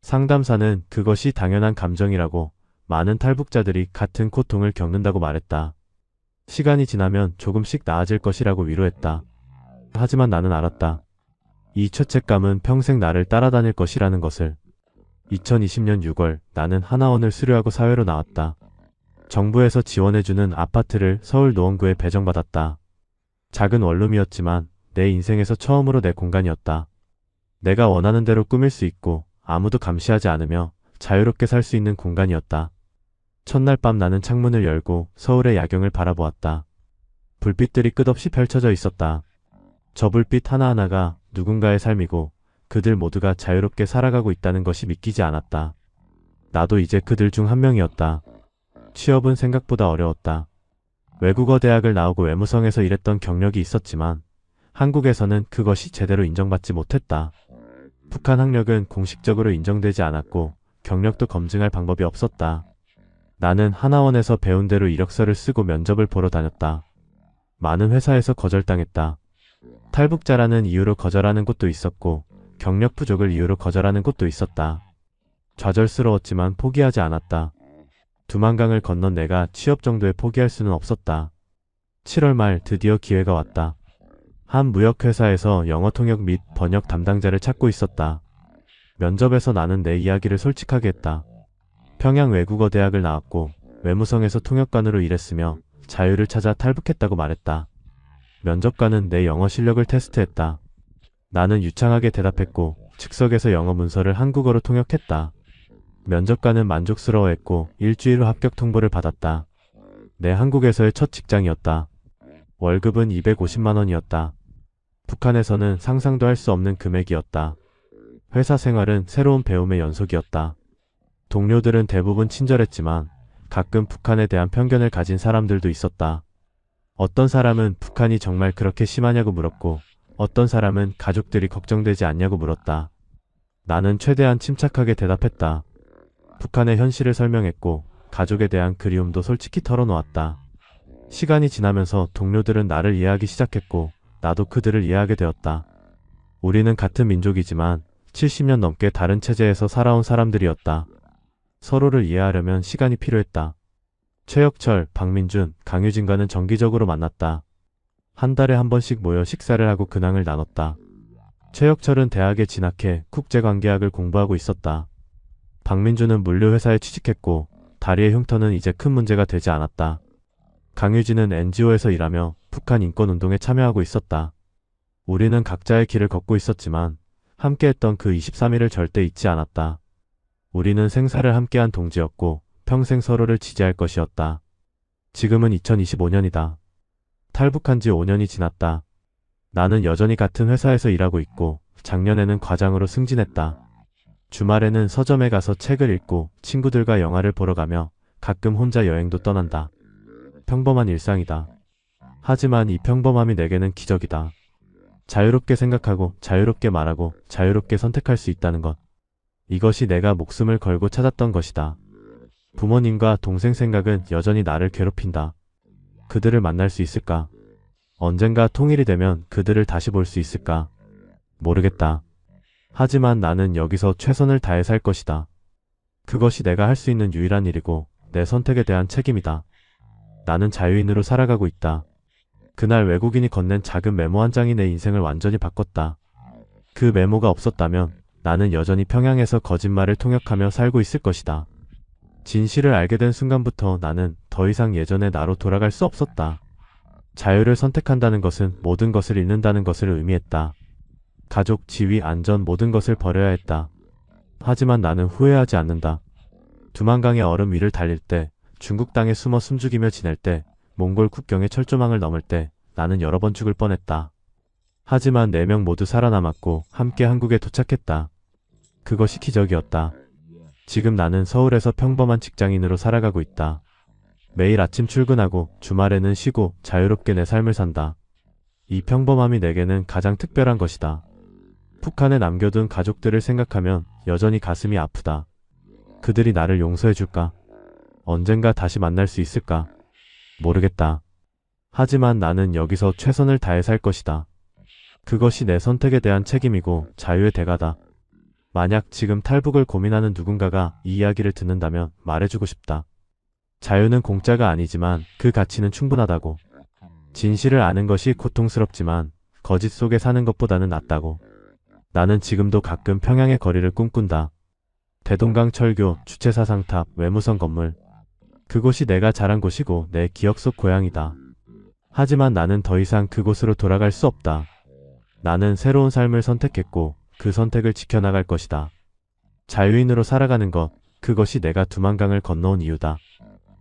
상담사는 그것이 당연한 감정이라고 많은 탈북자들이 같은 고통을 겪는다고 말했다. 시간이 지나면 조금씩 나아질 것이라고 위로했다. 하지만 나는 알았다. 이 죄책감은 평생 나를 따라다닐 것이라는 것을. 2020년 6월 나는 하나원을 수료하고 사회로 나왔다. 정부에서 지원해주는 아파트를 서울 노원구에 배정받았다. 작은 원룸이었지만 내 인생에서 처음으로 내 공간이었다. 내가 원하는 대로 꾸밀 수 있고 아무도 감시하지 않으며 자유롭게 살 수 있는 공간이었다. 첫날 밤 나는 창문을 열고 서울의 야경을 바라보았다. 불빛들이 끝없이 펼쳐져 있었다. 저 불빛 하나하나가 누군가의 삶이고 그들 모두가 자유롭게 살아가고 있다는 것이 믿기지 않았다. 나도 이제 그들 중 한 명이었다. 취업은 생각보다 어려웠다. 외국어 대학을 나오고 외무성에서 일했던 경력이 있었지만 한국에서는 그것이 제대로 인정받지 못했다. 북한 학력은 공식적으로 인정되지 않았고 경력도 검증할 방법이 없었다. 나는 하나원에서 배운 대로 이력서를 쓰고 면접을 보러 다녔다. 많은 회사에서 거절당했다. 탈북자라는 이유로 거절하는 곳도 있었고 경력 부족을 이유로 거절하는 곳도 있었다. 좌절스러웠지만 포기하지 않았다. 두만강을 건넌 내가 취업 정도에 포기할 수는 없었다. 7월 말 드디어 기회가 왔다. 한 무역회사에서 영어 통역 및 번역 담당자를 찾고 있었다. 면접에서 나는 내 이야기를 솔직하게 했다. 평양 외국어 대학을 나왔고 외무성에서 통역관으로 일했으며 자유를 찾아 탈북했다고 말했다. 면접관은 내 영어 실력을 테스트했다. 나는 유창하게 대답했고 즉석에서 영어 문서를 한국어로 통역했다. 면접관은 만족스러워했고 일주일 후 합격 통보를 받았다. 내 한국에서의 첫 직장이었다. 월급은 250만 원이었다. 북한에서는 상상도 할 수 없는 금액이었다. 회사 생활은 새로운 배움의 연속이었다. 동료들은 대부분 친절했지만 가끔 북한에 대한 편견을 가진 사람들도 있었다. 어떤 사람은 북한이 정말 그렇게 심하냐고 물었고 어떤 사람은 가족들이 걱정되지 않냐고 물었다. 나는 최대한 침착하게 대답했다. 북한의 현실을 설명했고 가족에 대한 그리움도 솔직히 털어놓았다. 시간이 지나면서 동료들은 나를 이해하기 시작했고 나도 그들을 이해하게 되었다. 우리는 같은 민족이지만 70년 넘게 다른 체제에서 살아온 사람들이었다. 서로를 이해하려면 시간이 필요했다. 최혁철, 박민준, 강유진과는 정기적으로 만났다. 한 달에 한 번씩 모여 식사를 하고 근황을 나눴다. 최혁철은 대학에 진학해 국제관계학을 공부하고 있었다. 박민준은 물류회사에 취직했고 다리의 흉터는 이제 큰 문제가 되지 않았다. 강유진은 NGO에서 일하며 북한 인권운동에 참여하고 있었다. 우리는 각자의 길을 걷고 있었지만 함께했던 그 23일을 절대 잊지 않았다. 우리는 생사를 함께한 동지였고 평생 서로를 지지할 것이었다. 지금은 2025년이다. 탈북한 지 5년이 지났다. 나는 여전히 같은 회사에서 일하고 있고 작년에는 과장으로 승진했다. 주말에는 서점에 가서 책을 읽고 친구들과 영화를 보러 가며 가끔 혼자 여행도 떠난다. 평범한 일상이다. 하지만 이 평범함이 내게는 기적이다. 자유롭게 생각하고 자유롭게 말하고 자유롭게 선택할 수 있다는 것. 이것이 내가 목숨을 걸고 찾았던 것이다. 부모님과 동생 생각은 여전히 나를 괴롭힌다. 그들을 만날 수 있을까? 언젠가 통일이 되면 그들을 다시 볼 수 있을까? 모르겠다. 하지만 나는 여기서 최선을 다해 살 것이다. 그것이 내가 할 수 있는 유일한 일이고 내 선택에 대한 책임이다. 나는 자유인으로 살아가고 있다. 그날 외국인이 건넨 작은 메모 한 장이 내 인생을 완전히 바꿨다. 그 메모가 없었다면 나는 여전히 평양에서 거짓말을 통역하며 살고 있을 것이다. 진실을 알게 된 순간부터 나는 더 이상 예전의 나로 돌아갈 수 없었다. 자유를 선택한다는 것은 모든 것을 잃는다는 것을 의미했다. 가족, 지위, 안전 모든 것을 버려야 했다. 하지만 나는 후회하지 않는다. 두만강의 얼음 위를 달릴 때, 중국 땅에 숨어 숨죽이며 지낼 때, 몽골 국경의 철조망을 넘을 때 나는 여러 번 죽을 뻔했다. 하지만 4명 모두 살아남았고 함께 한국에 도착했다. 그것이 기적이었다. 지금 나는 서울에서 평범한 직장인으로 살아가고 있다. 매일 아침 출근하고 주말에는 쉬고 자유롭게 내 삶을 산다. 이 평범함이 내게는 가장 특별한 것이다. 북한에 남겨둔 가족들을 생각하면 여전히 가슴이 아프다. 그들이 나를 용서해줄까? 언젠가 다시 만날 수 있을까? 모르겠다. 하지만 나는 여기서 최선을 다해 살 것이다. 그것이 내 선택에 대한 책임이고 자유의 대가다. 만약 지금 탈북을 고민하는 누군가가 이 이야기를 듣는다면 말해주고 싶다. 자유는 공짜가 아니지만 그 가치는 충분하다고. 진실을 아는 것이 고통스럽지만 거짓 속에 사는 것보다는 낫다고. 나는 지금도 가끔 평양의 거리를 꿈꾼다. 대동강 철교, 주체사상탑, 외무성 건물. 그곳이 내가 자란 곳이고 내 기억 속 고향이다. 하지만 나는 더 이상 그곳으로 돌아갈 수 없다. 나는 새로운 삶을 선택했고 그 선택을 지켜나갈 것이다. 자유인으로 살아가는 것, 그것이 내가 두만강을 건너온 이유다.